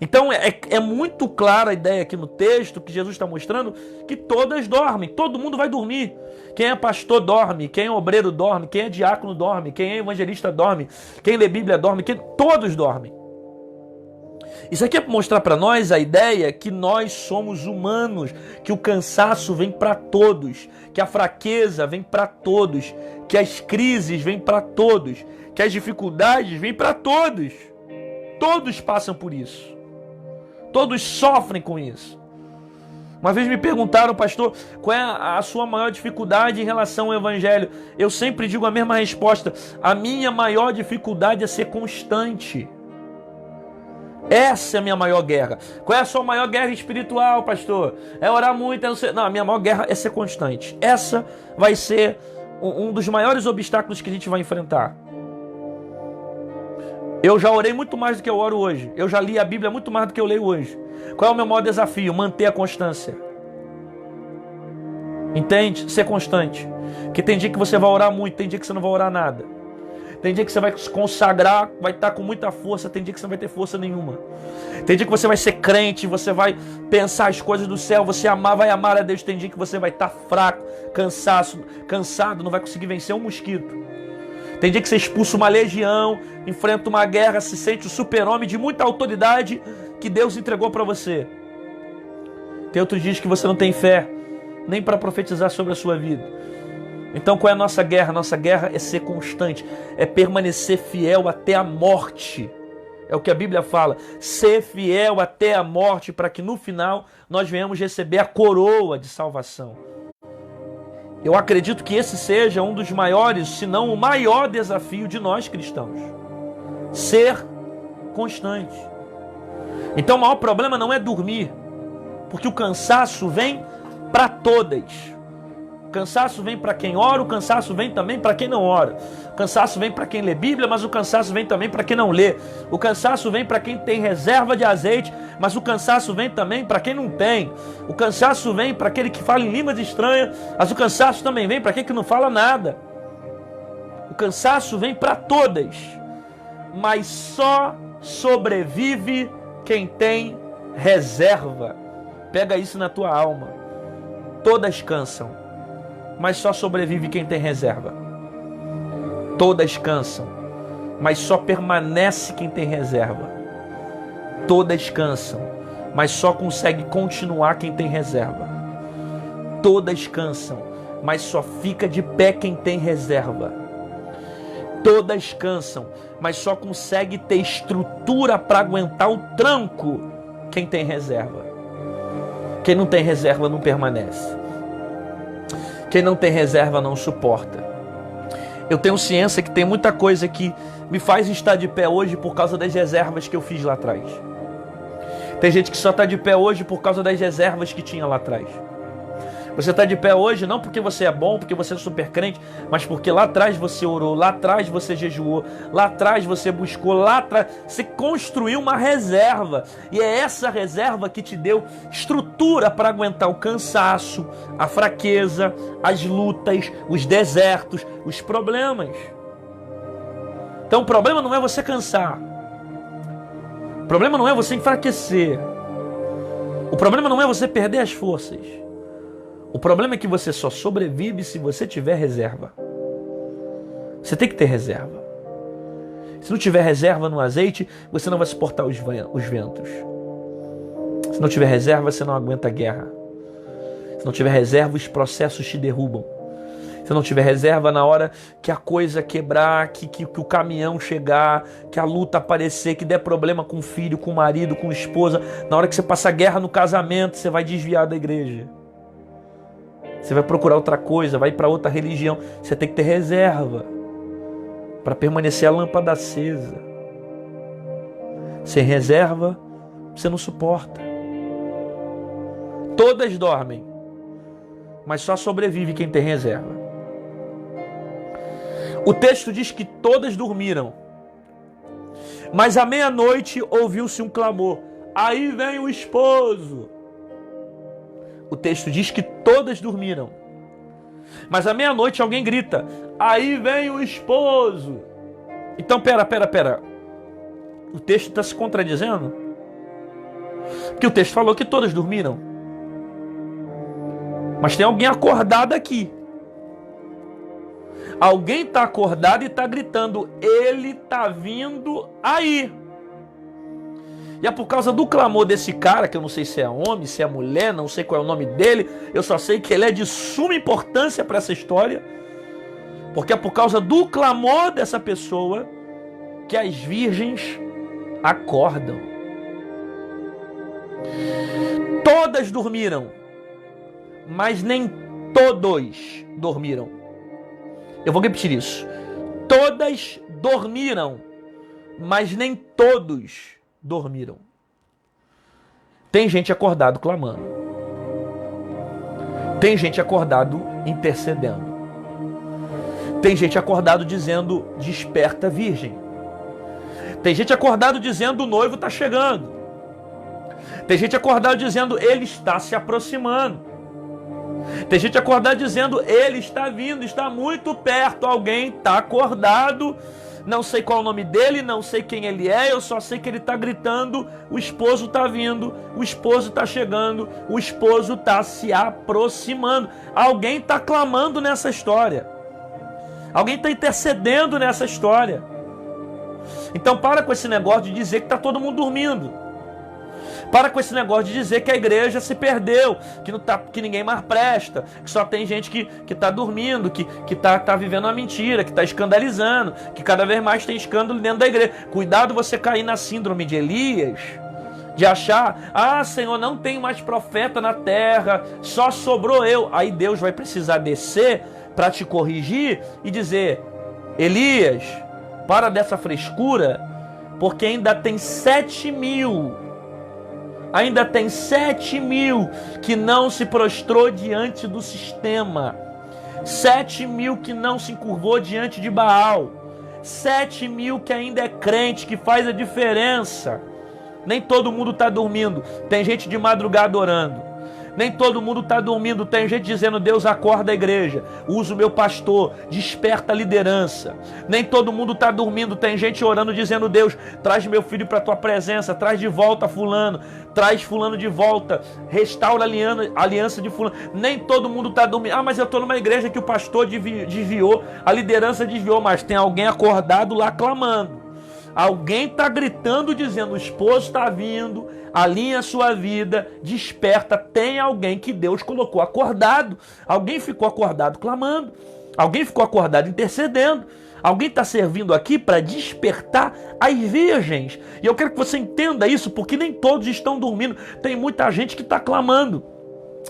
Então é muito clara a ideia aqui no texto que Jesus está mostrando que todas dormem, todo mundo vai dormir. Quem é pastor dorme, quem é obreiro dorme, quem é diácono dorme, quem é evangelista dorme, quem lê Bíblia dorme, todos dormem. Isso aqui é para mostrar para nós a ideia que nós somos humanos, que o cansaço vem para todos, que a fraqueza vem para todos, que as crises vêm para todos, que as dificuldades vêm para todos. Todos passam por isso. Todos sofrem com isso. Uma vez me perguntaram, pastor, qual é a sua maior dificuldade em relação ao evangelho? Eu sempre digo a mesma resposta. A minha maior dificuldade é ser constante. Essa é a minha maior guerra. Qual é a sua maior guerra espiritual, pastor? É orar muito, Não, a minha maior guerra é ser constante. Essa vai ser um dos maiores obstáculos que a gente vai enfrentar. Eu já orei muito mais do que eu oro hoje. Eu já li a Bíblia muito mais do que eu leio hoje. Qual é o meu maior desafio? Manter a constância. Entende? Ser constante. Porque tem dia que você vai orar muito, tem dia que você não vai orar nada. Tem dia que você vai se consagrar, vai estar com muita força, tem dia que você não vai ter força nenhuma. Tem dia que você vai ser crente, você vai pensar as coisas do céu, você vai amar a Deus. Tem dia que você vai estar fraco, cansado, não vai conseguir vencer um mosquito. Tem dia que você expulsa uma legião, enfrenta uma guerra, se sente o super-homem de muita autoridade que Deus entregou para você. Tem outros dias que você não tem fé, nem para profetizar sobre a sua vida. Então qual é a nossa guerra? A nossa guerra é ser constante, é permanecer fiel até a morte. É o que a Bíblia fala, ser fiel até a morte, para que no final nós venhamos receber a coroa de salvação. Eu acredito que esse seja um dos maiores, se não o maior desafio de nós cristãos. Ser constante. Então o maior problema não é dormir, porque o cansaço vem para todas. O cansaço vem para quem ora, o cansaço vem também para quem não ora. O cansaço vem para quem lê Bíblia, mas o cansaço vem também para quem não lê. O cansaço vem para quem tem reserva de azeite, mas o cansaço vem também para quem não tem. O cansaço vem para aquele que fala em línguas estranhas, mas o cansaço também vem para aquele que não fala nada. O cansaço vem para todas, mas só sobrevive quem tem reserva. Pega isso na tua alma. Todas cansam, mas só sobrevive quem tem reserva. Todas cansam, mas só permanece quem tem reserva. Todas cansam, mas só consegue continuar quem tem reserva. Todas cansam, mas só fica de pé quem tem reserva. Todas cansam, mas só consegue ter estrutura para aguentar o tranco quem tem reserva. Quem não tem reserva não permanece. Quem não tem reserva não suporta. Eu tenho ciência que tem muita coisa que me faz estar de pé hoje por causa das reservas que eu fiz lá atrás. Tem gente que só está de pé hoje por causa das reservas que tinha lá atrás. Você está de pé hoje não porque você é bom, porque você é super crente, mas porque lá atrás você orou, lá atrás você jejuou, lá atrás você buscou, lá atrás você construiu uma reserva. E é essa reserva que te deu estrutura para aguentar o cansaço, a fraqueza, as lutas, os desertos, os problemas. Então o problema não é você cansar. O problema não é você enfraquecer. O problema não é você perder as forças. O problema é que você só sobrevive se você tiver reserva. Você tem que ter reserva. Se não tiver reserva no azeite, você não vai suportar os ventos. Se não tiver reserva, você não aguenta a guerra. Se não tiver reserva, os processos te derrubam. Se não tiver reserva, na hora que a coisa quebrar, que o caminhão chegar, que a luta aparecer, que der problema com o filho, com o marido, com a esposa, na hora que você passar guerra no casamento, você vai desviar da igreja. Você vai procurar outra coisa, vai para outra religião. Você tem que ter reserva para permanecer a lâmpada acesa. Sem reserva, você não suporta. Todas dormem, mas só sobrevive quem tem reserva. O texto diz que todas dormiram, mas à meia-noite ouviu-se um clamor: aí vem o esposo. O texto diz que todas dormiram, mas à meia-noite alguém grita: aí vem o esposo. Então pera. O texto está se contradizendo? Porque o texto falou que todas dormiram, mas tem alguém acordado aqui. Alguém está acordado e está gritando: ele está vindo aí. E é por causa do clamor desse cara, que eu não sei se é homem, se é mulher, não sei qual é o nome dele, eu só sei que ele é de suma importância para essa história, porque é por causa do clamor dessa pessoa que as virgens acordam. Todas dormiram, mas nem todos dormiram. Eu vou repetir isso. Todas dormiram, mas nem todos dormiram. Tem gente acordado clamando. Tem gente acordado intercedendo. Tem gente acordado dizendo: desperta, virgem. Tem gente acordado dizendo: o noivo está chegando. Tem gente acordado dizendo: ele está se aproximando. Tem gente acordada dizendo: ele está vindo, está muito perto. Alguém está acordado, não sei qual é o nome dele, não sei quem ele é, eu só sei que ele está gritando: o esposo está vindo, o esposo está chegando, o esposo está se aproximando. Alguém está clamando nessa história. Alguém está intercedendo nessa história. Então para com esse negócio de dizer que está todo mundo dormindo. Para com esse negócio de dizer que a igreja se perdeu, que ninguém mais presta, que só tem gente que está dormindo, que tá vivendo uma mentira, que está escandalizando, que cada vez mais tem escândalo dentro da igreja. Cuidado você cair na síndrome de Elias, de achar: ah, Senhor, não tem mais profeta na terra, só sobrou eu. Aí Deus vai precisar descer para te corrigir e dizer: Elias, para dessa frescura, porque ainda tem 7.000. Ainda tem 7.000 que não se prostrou diante do sistema. 7.000 que não se encurvou diante de Baal. 7.000 que ainda é crente, que faz a diferença. Nem todo mundo está dormindo. Tem gente de madrugada orando. Nem todo mundo está dormindo. Tem gente dizendo: Deus, acorda a igreja, usa o meu pastor, desperta a liderança. Nem todo mundo está dormindo. Tem gente orando dizendo: Deus, traz meu filho para a tua presença, traz de volta fulano, traz fulano de volta, restaura a aliança de fulano. Nem todo mundo está dormindo. Ah, mas eu estou numa igreja que o pastor desviou, a liderança desviou, mas tem alguém acordado lá clamando. Alguém está gritando dizendo: o esposo está vindo, alinha a sua vida, desperta. Tem alguém que Deus colocou acordado. Alguém ficou acordado clamando. Alguém ficou acordado intercedendo. Alguém está servindo aqui para despertar as virgens. E eu quero que você entenda isso, porque nem todos estão dormindo. Tem muita gente que está clamando.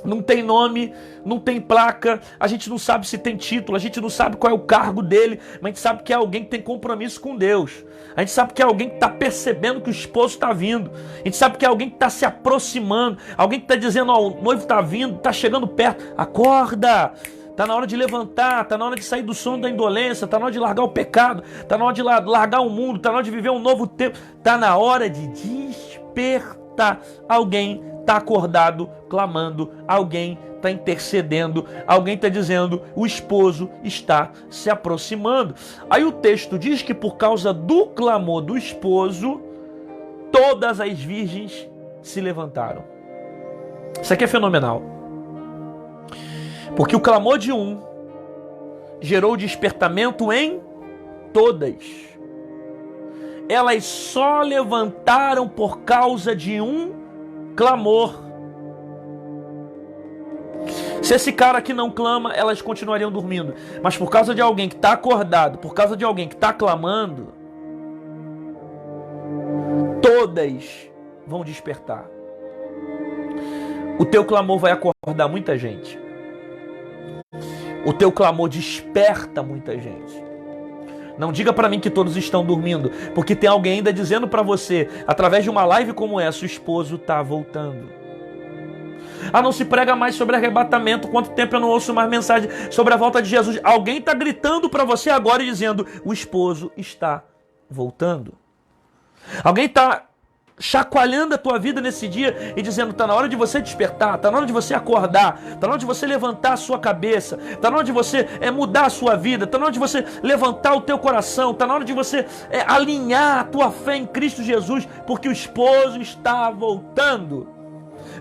não tem nome, não tem placa, a gente não sabe se tem título, a gente não sabe qual é o cargo dele, mas a gente sabe que é alguém que tem compromisso com Deus. A gente sabe que é alguém que está percebendo que o esposo está vindo. A gente sabe que é alguém que está se aproximando, alguém que está dizendo, ó, o noivo está vindo, está chegando perto, acorda! Está na hora de levantar, está na hora de sair do sono da indolência, está na hora de largar o pecado, está na hora de largar o mundo, está na hora de viver um novo tempo, está na hora de despertar. Alguém está acordado, clamando, alguém está intercedendo, alguém está dizendo, o esposo está se aproximando. Aí o texto diz que por causa do clamor do esposo, todas as virgens se levantaram. Isso aqui é fenomenal. Porque o clamor de um gerou despertamento em todas. Elas só levantaram por causa de um clamor. Se esse cara aqui não clama, elas continuariam dormindo. Mas por causa de alguém que está acordado, por causa de alguém que está clamando, todas vão despertar. O teu clamor vai acordar muita gente. O teu clamor desperta muita gente. Não diga para mim que todos estão dormindo, porque tem alguém ainda dizendo para você, através de uma live como essa, o esposo está voltando. Ah, não se prega mais sobre arrebatamento, quanto tempo eu não ouço mais mensagem sobre a volta de Jesus. Alguém está gritando para você agora e dizendo, o esposo está voltando. Alguém está chacoalhando a tua vida nesse dia e dizendo, está na hora de você despertar, está na hora de você acordar, está na hora de você levantar a sua cabeça, está na hora de você mudar a sua vida, está na hora de você levantar o teu coração, está na hora de você alinhar a tua fé em Cristo Jesus, porque o esposo está voltando.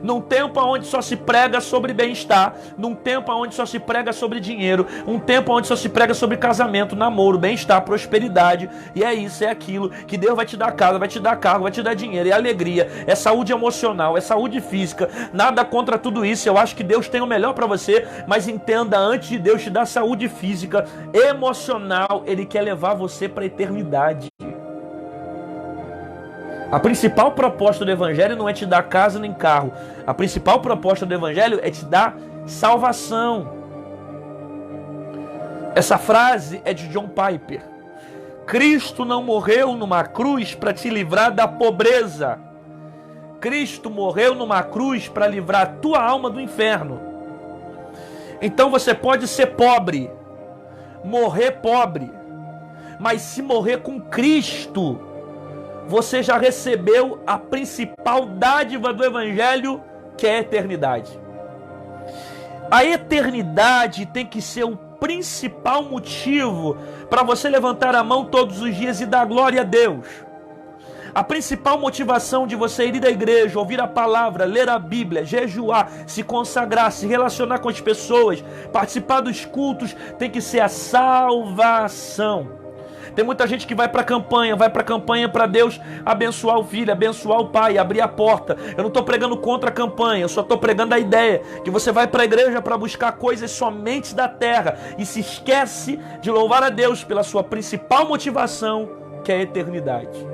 Num tempo onde só se prega sobre bem-estar, num tempo onde só se prega sobre dinheiro, um tempo onde só se prega sobre casamento, namoro, bem-estar, prosperidade, e é isso, é aquilo, que Deus vai te dar casa, vai te dar carro, vai te dar dinheiro, é alegria, é saúde emocional, é saúde física, nada contra tudo isso, eu acho que Deus tem o melhor para você, mas entenda, antes de Deus te dar saúde física, emocional, Ele quer levar você para a eternidade. A principal proposta do Evangelho não é te dar casa nem carro. A principal proposta do Evangelho é te dar salvação. Essa frase é de John Piper. Cristo não morreu numa cruz para te livrar da pobreza. Cristo morreu numa cruz para livrar a tua alma do inferno. Então você pode ser pobre, morrer pobre, mas se morrer com Cristo, você já recebeu a principal dádiva do Evangelho, que é a eternidade. A eternidade tem que ser o principal motivo para você levantar a mão todos os dias e dar glória a Deus. A principal motivação de você ir à igreja, ouvir a palavra, ler a Bíblia, jejuar, se consagrar, se relacionar com as pessoas, participar dos cultos, tem que ser a salvação. Tem muita gente que vai para a campanha para Deus abençoar o filho, abençoar o pai, abrir a porta. Eu não estou pregando contra a campanha, eu só estou pregando a ideia que você vai para a igreja para buscar coisas somente da terra e se esquece de louvar a Deus pela sua principal motivação, que é a eternidade.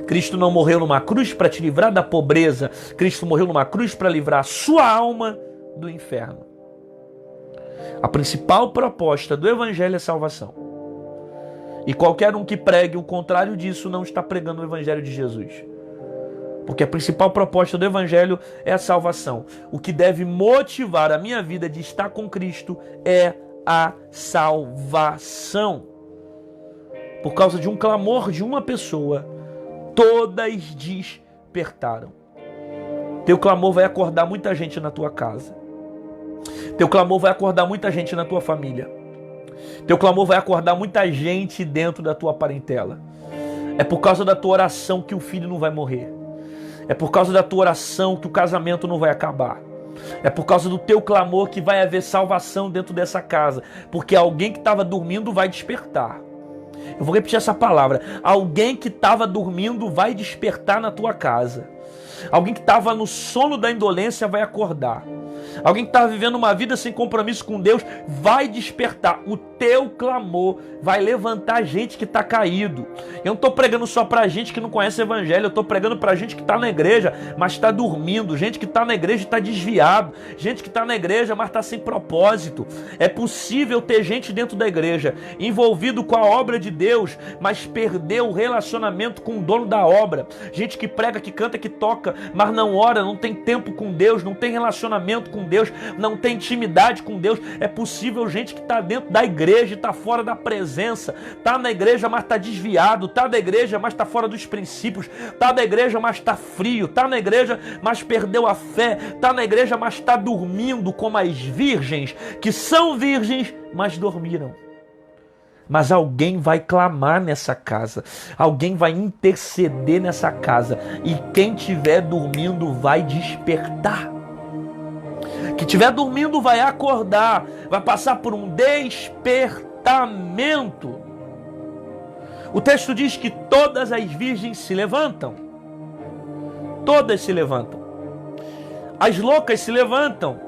Cristo não morreu numa cruz para te livrar da pobreza, Cristo morreu numa cruz para livrar a sua alma do inferno. A principal proposta do Evangelho é salvação. E qualquer um que pregue o contrário disso não está pregando o Evangelho de Jesus. Porque a principal proposta do Evangelho é a salvação. O que deve motivar a minha vida de estar com Cristo é a salvação. Por causa de um clamor de uma pessoa, todas despertaram. Teu clamor vai acordar muita gente na tua casa. Teu clamor vai acordar muita gente na tua família. Teu clamor vai acordar muita gente dentro da tua parentela. É por causa da tua oração que o filho não vai morrer. É por causa da tua oração que o casamento não vai acabar. É por causa do teu clamor que vai haver salvação dentro dessa casa. Porque alguém que estava dormindo vai despertar. Eu vou repetir essa palavra. Alguém que estava dormindo vai despertar na tua casa. Alguém que estava no sono da indolência vai acordar. Alguém que estava vivendo uma vida sem compromisso com Deus vai despertar. O teu clamor vai levantar gente que está caído. Eu não estou pregando só para gente que não conhece o evangelho, eu estou pregando para gente que está na igreja, mas está dormindo, gente que está na igreja e está desviado, gente que está na igreja, mas está sem propósito. É possível ter gente dentro da igreja, envolvido com a obra de Deus, mas perdeu o relacionamento com o dono da obra. Gente que prega, que canta, que toca, mas não ora, não tem tempo com Deus, não tem relacionamento com Deus, não tem intimidade com Deus. É possível gente que está dentro da igreja e está fora da presença, está na igreja, mas está desviado, está da igreja, mas está fora dos princípios, está da igreja, mas está frio, está na igreja, mas perdeu a fé, está na igreja, mas está dormindo como as virgens, que são virgens, mas dormiram. Mas alguém vai clamar nessa casa, alguém vai interceder nessa casa, e quem estiver dormindo vai despertar. Quem estiver dormindo vai acordar, vai passar por um despertamento. O texto diz que todas as virgens se levantam. Todas se levantam. As loucas se levantam.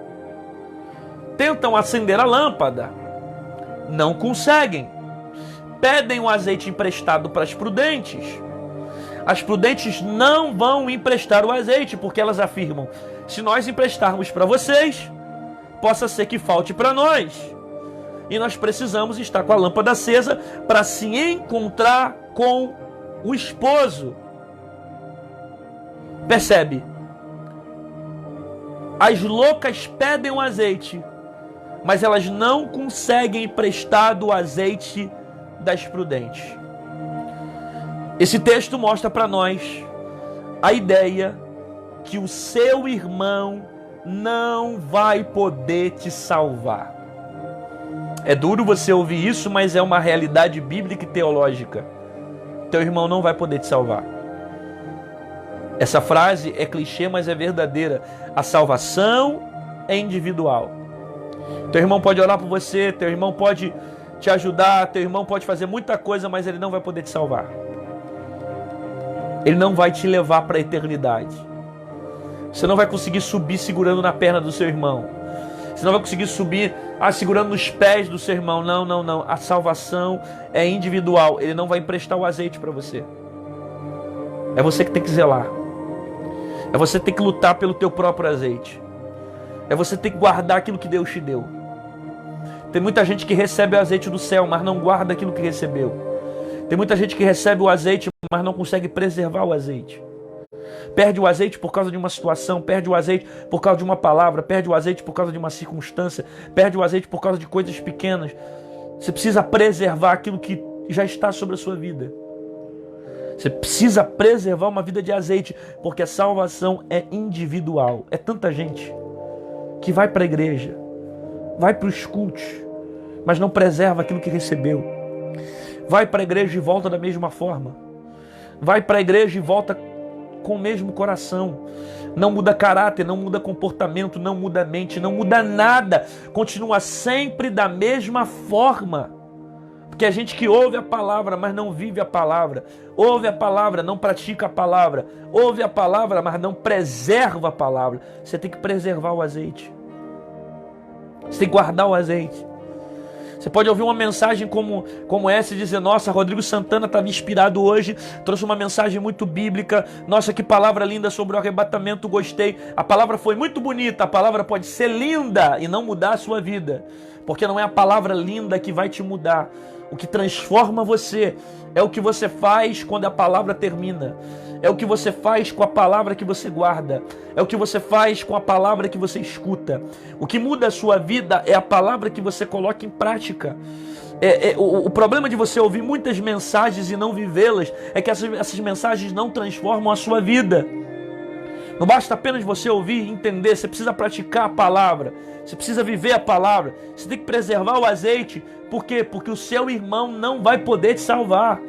Tentam acender a lâmpada. Não conseguem. Pedem o azeite emprestado para as prudentes. As prudentes não vão emprestar o azeite, porque elas afirmam: se nós emprestarmos para vocês, possa ser que falte para nós. E nós precisamos estar com a lâmpada acesa para se encontrar com o esposo. Percebe? As loucas pedem o azeite, mas elas não conseguem emprestar do azeite das prudentes. Esse texto mostra para nós a ideia que o seu irmão não vai poder te salvar. É duro você ouvir isso, mas é uma realidade bíblica e teológica. Teu irmão não vai poder te salvar. Essa frase é clichê, mas é verdadeira. A salvação é individual. Teu irmão pode orar por você, teu irmão pode te ajudar, teu irmão pode fazer muita coisa, mas ele não vai poder te salvar. Ele não vai te levar para a eternidade. Você não vai conseguir subir segurando na perna do seu irmão. Você não vai conseguir subir segurando nos pés do seu irmão. Não, não, não. A salvação é individual. Ele não vai emprestar o azeite para você. É você que tem que zelar. É você que tem que lutar pelo teu próprio azeite. É você que tem que guardar aquilo que Deus te deu. Tem muita gente que recebe o azeite do céu, mas não guarda aquilo que recebeu. Tem muita gente que recebe o azeite, mas não consegue preservar o azeite. Perde o azeite por causa de uma situação, perde o azeite por causa de uma palavra, perde o azeite por causa de uma circunstância, perde o azeite por causa de coisas pequenas. Você precisa preservar aquilo que já está sobre a sua vida. Você precisa preservar uma vida de azeite, porque a salvação é individual. É tanta gente que vai para a igreja, vai para os cultos, mas não preserva aquilo que recebeu. Vai para a igreja e volta da mesma forma. Vai para a igreja e volta com o mesmo coração. Não muda caráter, não muda comportamento, não muda mente, não muda nada. Continua sempre da mesma forma. Porque a gente que ouve a palavra, mas não vive a palavra. Ouve a palavra, não pratica a palavra. Ouve a palavra, mas não preserva a palavra. Você tem que preservar o azeite. Você tem que guardar o azeite. Você pode ouvir uma mensagem como essa e dizer: nossa, Rodrigo Santana estava inspirado hoje, trouxe uma mensagem muito bíblica, nossa, que palavra linda sobre o arrebatamento, gostei. A palavra foi muito bonita, a palavra pode ser linda e não mudar a sua vida, porque não é a palavra linda que vai te mudar. O que transforma você é o que você faz quando a palavra termina. É o que você faz com a palavra que você guarda. É o que você faz com a palavra que você escuta. O que muda a sua vida é a palavra que você coloca em prática. O problema de você ouvir muitas mensagens e não vivê-las é que essas mensagens não transformam a sua vida. Não basta apenas você ouvir e entender, você precisa praticar a palavra, você precisa viver a palavra, você tem que preservar o azeite. Por quê? Porque o seu irmão não vai poder te salvar.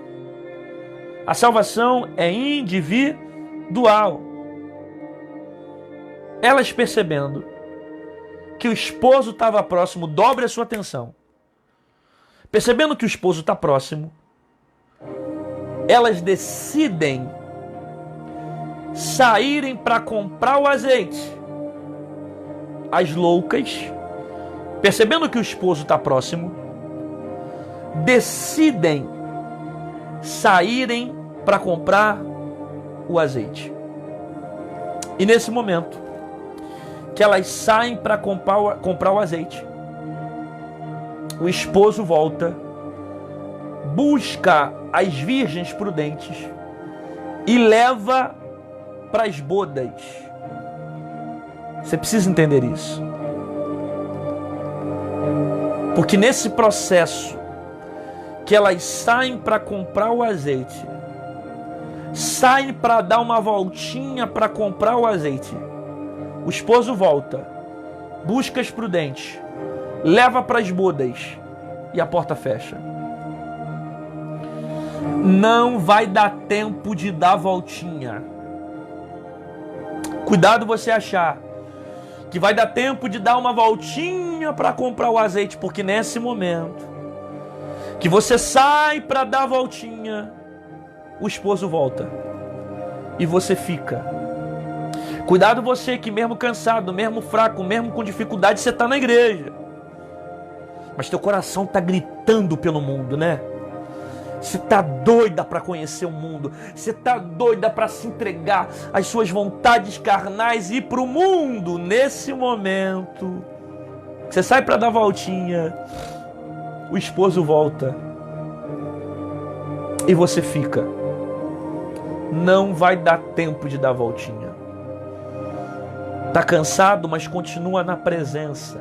A salvação é individual. Elas percebendo que o esposo estava próximo, dobre a sua atenção. Percebendo que o esposo está próximo, elas decidem saírem para comprar o azeite. As loucas, percebendo que o esposo está próximo, decidem saírem para comprar o azeite. E nesse momento que elas saem para comprar o azeite, o esposo volta, busca as virgens prudentes e leva para as bodas. Você precisa entender isso. Porque nesse processo que elas saem para comprar o azeite, saem para dar uma voltinha para comprar o azeite, o esposo volta, busca as prudentes, leva para as bodas e a porta fecha. Não vai dar tempo de dar voltinha. Cuidado você achar que vai dar tempo de dar uma voltinha para comprar o azeite, porque nesse momento que você sai para dar a voltinha, o esposo volta e você fica. Cuidado você que mesmo cansado, mesmo fraco, mesmo com dificuldade, você está na igreja, mas teu coração está gritando pelo mundo, né? Você está doida para conhecer o mundo. Você está doida para se entregar às suas vontades carnais e ir para o mundo. Nesse momento, você sai para dar voltinha, o esposo volta e você fica. Não vai dar tempo de dar voltinha. Está cansado, mas continua na presença.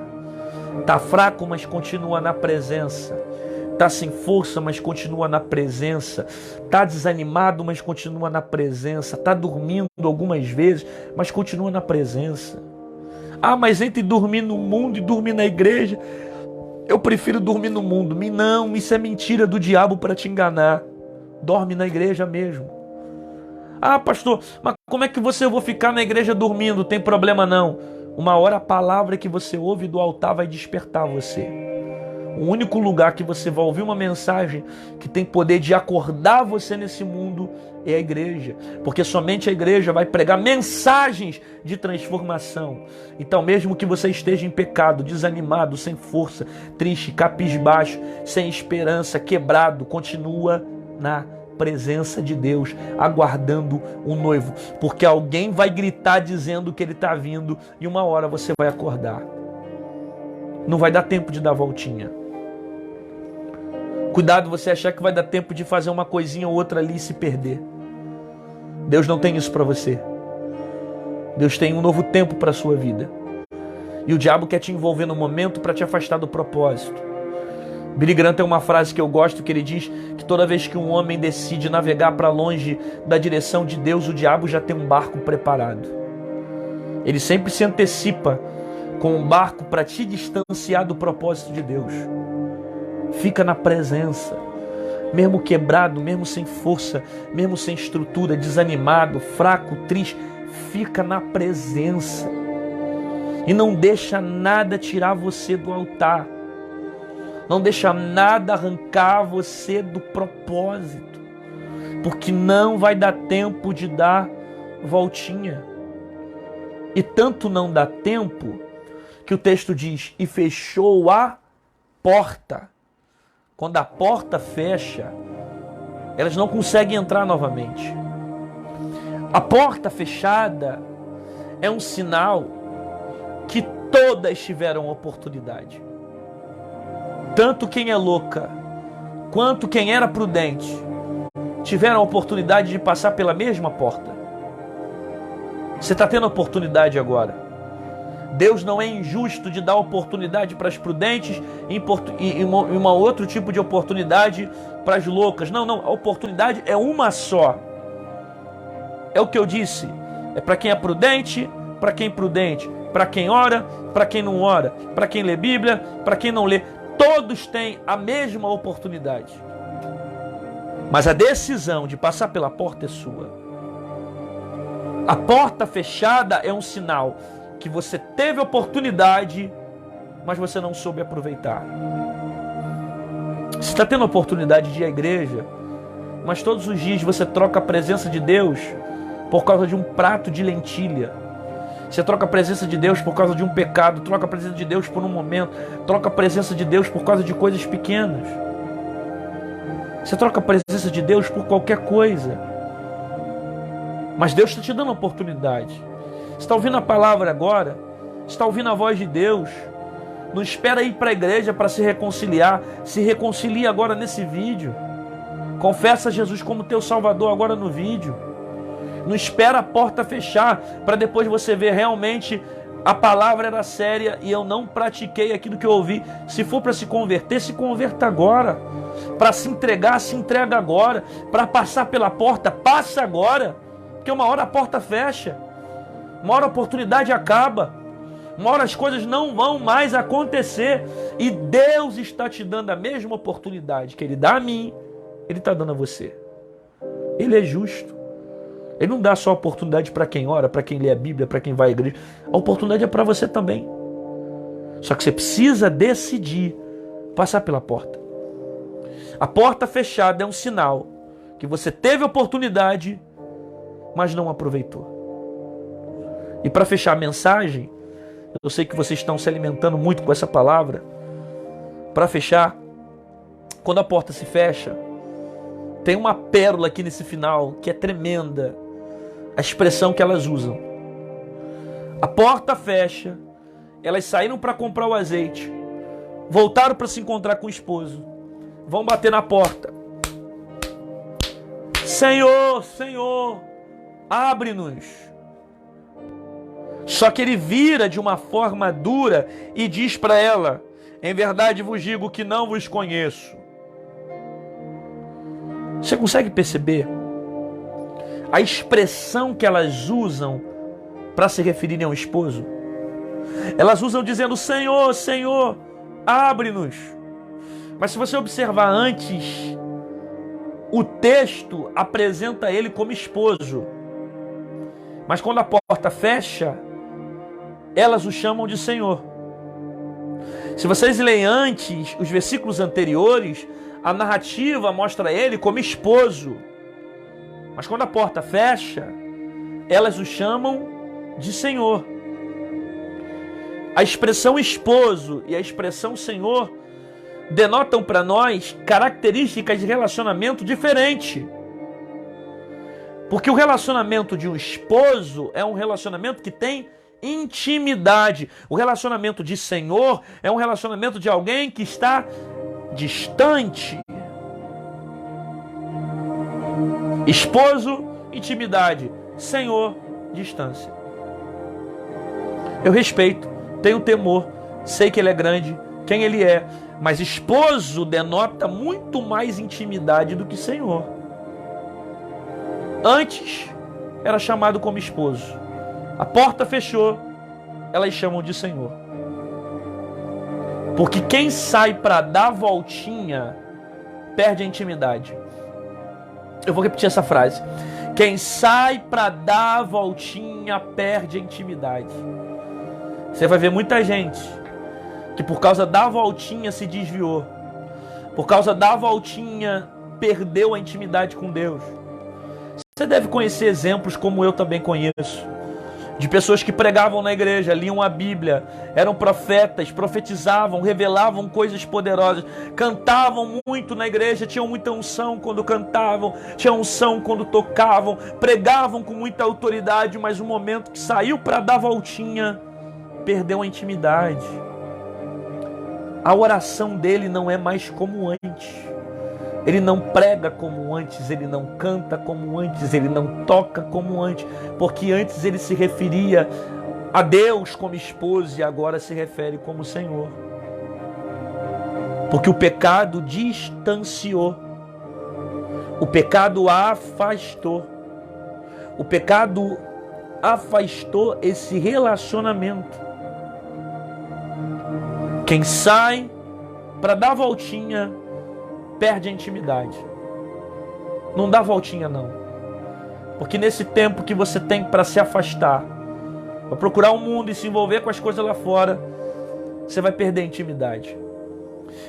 Está fraco, mas continua na presença. Está sem força, mas continua na presença. Está desanimado, mas continua na presença. Está dormindo algumas vezes, mas continua na presença. Ah, mas entre dormir no mundo e dormir na igreja, eu prefiro dormir no mundo. Não, isso é mentira do diabo para te enganar. Dorme na igreja mesmo. Ah, pastor, mas como é que eu vou ficar na igreja dormindo? Tem problema não. Uma hora a palavra que você ouve do altar vai despertar você. O único lugar que você vai ouvir uma mensagem que tem poder de acordar você nesse mundo é a igreja. Porque somente a igreja vai pregar mensagens de transformação. Então, mesmo que você esteja em pecado, desanimado, sem força, triste, cabisbaixo, sem esperança, quebrado, continua na presença de Deus, aguardando um noivo. Porque alguém vai gritar dizendo que ele está vindo e uma hora você vai acordar. Não vai dar tempo de dar voltinha. Cuidado você achar que vai dar tempo de fazer uma coisinha ou outra ali e se perder. Deus não tem isso para você. Deus tem um novo tempo para a sua vida. E o diabo quer te envolver no momento para te afastar do propósito. Billy Graham tem uma frase que eu gosto, que ele diz que toda vez que um homem decide navegar para longe da direção de Deus, o diabo já tem um barco preparado. Ele sempre se antecipa com um barco para te distanciar do propósito de Deus. Fica na presença, mesmo quebrado, mesmo sem força, mesmo sem estrutura, desanimado, fraco, triste, fica na presença e não deixa nada tirar você do altar, não deixa nada arrancar você do propósito, porque não vai dar tempo de dar voltinha. E tanto não dá tempo que o texto diz, e fechou a porta. Quando a porta fecha, elas não conseguem entrar novamente. A porta fechada é um sinal que todas tiveram oportunidade. Tanto quem é louca, quanto quem era prudente, tiveram a oportunidade de passar pela mesma porta. Você está tendo oportunidade agora. Deus não é injusto de dar oportunidade para as prudentes e uma outro tipo de oportunidade para as loucas. Não, a oportunidade é uma só. É o que eu disse. É para quem é prudente, para quem é imprudente, para quem ora, para quem não ora, para quem lê Bíblia, para quem não lê. Todos têm a mesma oportunidade. Mas a decisão de passar pela porta é sua. A porta fechada é um sinal que você teve oportunidade, mas você não soube aproveitar. Você está tendo a oportunidade de ir à igreja, mas todos os dias você troca a presença de Deus por causa de um prato de lentilha. Você troca a presença de Deus por causa de um pecado, troca a presença de Deus por um momento, troca a presença de Deus por causa de coisas pequenas. Você troca a presença de Deus por qualquer coisa. Mas Deus está te dando a oportunidade. Você está ouvindo a palavra agora? Está ouvindo a voz de Deus? Não espera ir para a igreja para se reconciliar. Se reconcilia agora nesse vídeo. Confessa Jesus como teu Salvador agora no vídeo. Não espera a porta fechar para depois você ver realmente a palavra era séria e eu não pratiquei aquilo que eu ouvi. Se for para se converta agora. Para se entregar, se entrega agora. Para passar pela porta, passa agora. Porque uma hora a porta fecha. Uma hora a oportunidade acaba. Uma hora as coisas não vão mais acontecer. E Deus está te dando a mesma oportunidade que Ele dá a mim, Ele está dando a você. Ele é justo. Ele não dá só oportunidade para quem ora, para quem lê a Bíblia, para quem vai à igreja. A oportunidade é para você também. Só que você precisa decidir passar pela porta. A porta fechada é um sinal que você teve oportunidade, mas não aproveitou. E para fechar a mensagem, eu sei que vocês estão se alimentando muito com essa palavra. Para fechar, quando a porta se fecha, tem uma pérola aqui nesse final que é tremenda. A expressão que elas usam. A porta fecha, elas saíram para comprar o azeite, voltaram para se encontrar com o esposo, vão bater na porta. Senhor, Senhor, abre-nos. Só que ele vira de uma forma dura e diz para ela: em verdade vos digo que não vos conheço. Você consegue perceber a expressão que elas usam para se referirem ao esposo? Elas usam dizendo: Senhor, Senhor, abre-nos. Mas se você observar antes, o texto apresenta ele como esposo. Mas quando a porta fecha, elas o chamam de Senhor. Se vocês leem antes os versículos anteriores, a narrativa mostra ele como esposo. Mas quando a porta fecha, elas o chamam de Senhor. A expressão esposo e a expressão Senhor denotam para nós características de relacionamento diferente. Porque o relacionamento de um esposo é um relacionamento que tem intimidade. O relacionamento de Senhor é um relacionamento de alguém que está distante. Esposo, intimidade. Senhor, distância. Eu respeito, tenho temor, sei que Ele é grande, quem Ele é, mas esposo denota muito mais intimidade do que Senhor. Antes era chamado como esposo. A porta fechou, elas chamam de Senhor. Porque quem sai para dar voltinha perde a intimidade. Eu vou repetir essa frase. Quem sai para dar a voltinha perde a intimidade. Você vai ver muita gente que por causa da voltinha se desviou. Por causa da voltinha perdeu a intimidade com Deus. Você deve conhecer exemplos como eu também conheço. De pessoas que pregavam na igreja, liam a Bíblia, eram profetas, profetizavam, revelavam coisas poderosas, cantavam muito na igreja, tinham muita unção quando cantavam, tinham unção quando tocavam, pregavam com muita autoridade, mas no momento que saiu para dar voltinha, perdeu a intimidade. A oração dele não é mais como antes. Ele não prega como antes, ele não canta como antes, ele não toca como antes, porque antes ele se referia a Deus como esposo e agora se refere como Senhor. Porque o pecado distanciou, o pecado afastou, o pecado afastou esse relacionamento. Quem sai para dar voltinha perde a intimidade. Não dá voltinha não. Porque nesse tempo que você tem para se afastar, para procurar o mundo e se envolver com as coisas lá fora, você vai perder a intimidade.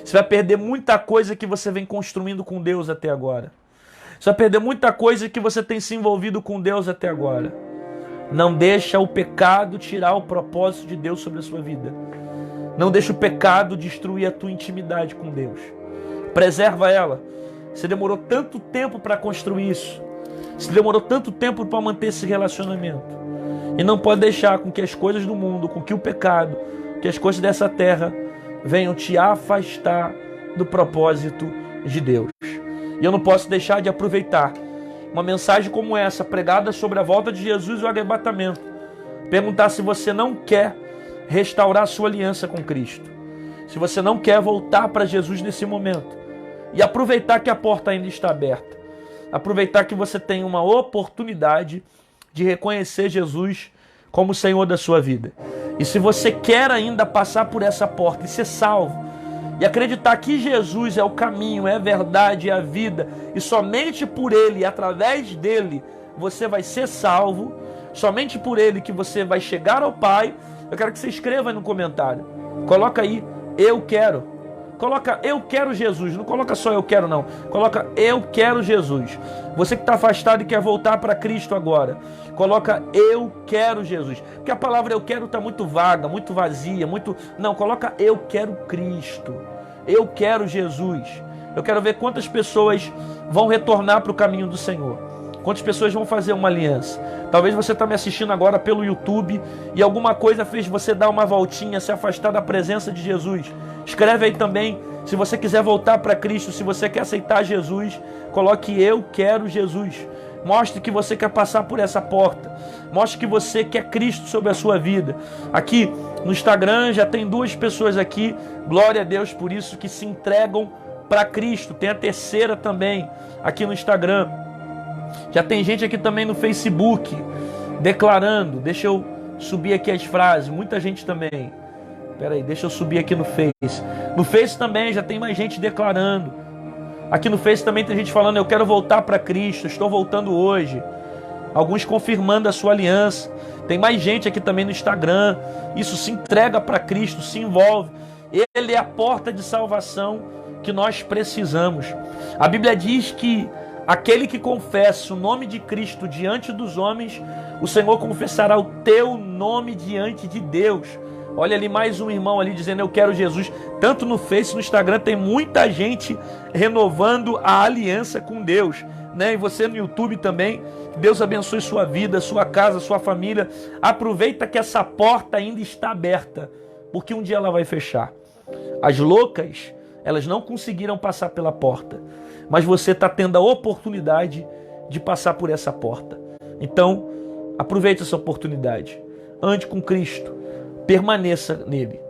Você vai perder muita coisa que você vem construindo com Deus até agora. Você vai perder muita coisa que você tem se envolvido com Deus até agora. Não deixa o pecado tirar o propósito de Deus sobre a sua vida. Não deixa o pecado destruir a tua intimidade com Deus. Preserva ela. Você demorou tanto tempo para construir isso. Você demorou tanto tempo para manter esse relacionamento. E não pode deixar com que as coisas do mundo, com que o pecado, que as coisas dessa terra venham te afastar do propósito de Deus. E eu não posso deixar de aproveitar uma mensagem como essa, pregada sobre a volta de Jesus e o arrebatamento. Perguntar se você não quer restaurar a sua aliança com Cristo. Se você não quer voltar para Jesus nesse momento. E aproveitar que a porta ainda está aberta. Aproveitar que você tem uma oportunidade de reconhecer Jesus como o Senhor da sua vida. E se você quer ainda passar por essa porta e ser salvo, e acreditar que Jesus é o caminho, é a verdade, é a vida, e somente por Ele e através dEle você vai ser salvo, somente por Ele que você vai chegar ao Pai, eu quero que você escreva aí no comentário. Coloca aí, eu quero. Coloca, eu quero Jesus. Não coloca só eu quero, não. Coloca, eu quero Jesus. Você que está afastado e quer voltar para Cristo agora, coloca, eu quero Jesus. Porque a palavra eu quero está muito vaga, muito vazia, muito... Não, coloca, eu quero Cristo. Eu quero Jesus. Eu quero ver quantas pessoas vão retornar para o caminho do Senhor. Quantas pessoas vão fazer uma aliança? Talvez você está me assistindo agora pelo YouTube e alguma coisa fez você dar uma voltinha, se afastar da presença de Jesus. Escreve aí também, se você quiser voltar para Cristo, se você quer aceitar Jesus, coloque eu quero Jesus. Mostre que você quer passar por essa porta. Mostre que você quer Cristo sobre a sua vida. Aqui no Instagram já tem 2 pessoas aqui, glória a Deus por isso, que se entregam para Cristo. Tem a terceira também aqui no Instagram. Já tem gente aqui também no Facebook declarando. Deixa eu subir aqui as frases. Muita gente também. Espera aí, deixa eu subir aqui no Face. No Face também já tem mais gente declarando. Aqui no Face também tem gente falando, eu quero voltar para Cristo, estou voltando hoje. Alguns confirmando a sua aliança. Tem mais gente aqui também no Instagram. Isso, se entrega para Cristo, se envolve. Ele é a porta de salvação que nós precisamos. A Bíblia diz que aquele que confessa o nome de Cristo diante dos homens, o Senhor confessará o teu nome diante de Deus. Olha ali mais um irmão ali dizendo eu quero Jesus. Tanto no Face, no Instagram, tem muita gente renovando a aliança com Deus, né? E você no YouTube também. Deus abençoe sua vida, sua casa, sua família. Aproveita que essa porta ainda está aberta, porque um dia ela vai fechar. As loucas, elas não conseguiram passar pela porta, mas você está tendo a oportunidade de passar por essa porta. Então, aproveite essa oportunidade. Ande com Cristo. Permaneça nele.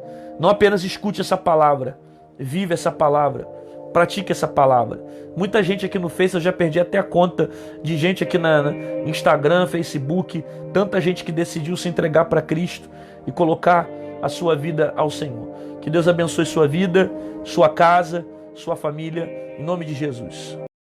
Não apenas escute essa palavra, vive essa palavra, pratique essa palavra. Muita gente aqui no Face, eu já perdi até a conta de gente aqui na Instagram, Facebook, tanta gente que decidiu se entregar para Cristo e colocar a sua vida ao Senhor. Que Deus abençoe sua vida, sua casa, sua família, em nome de Jesus.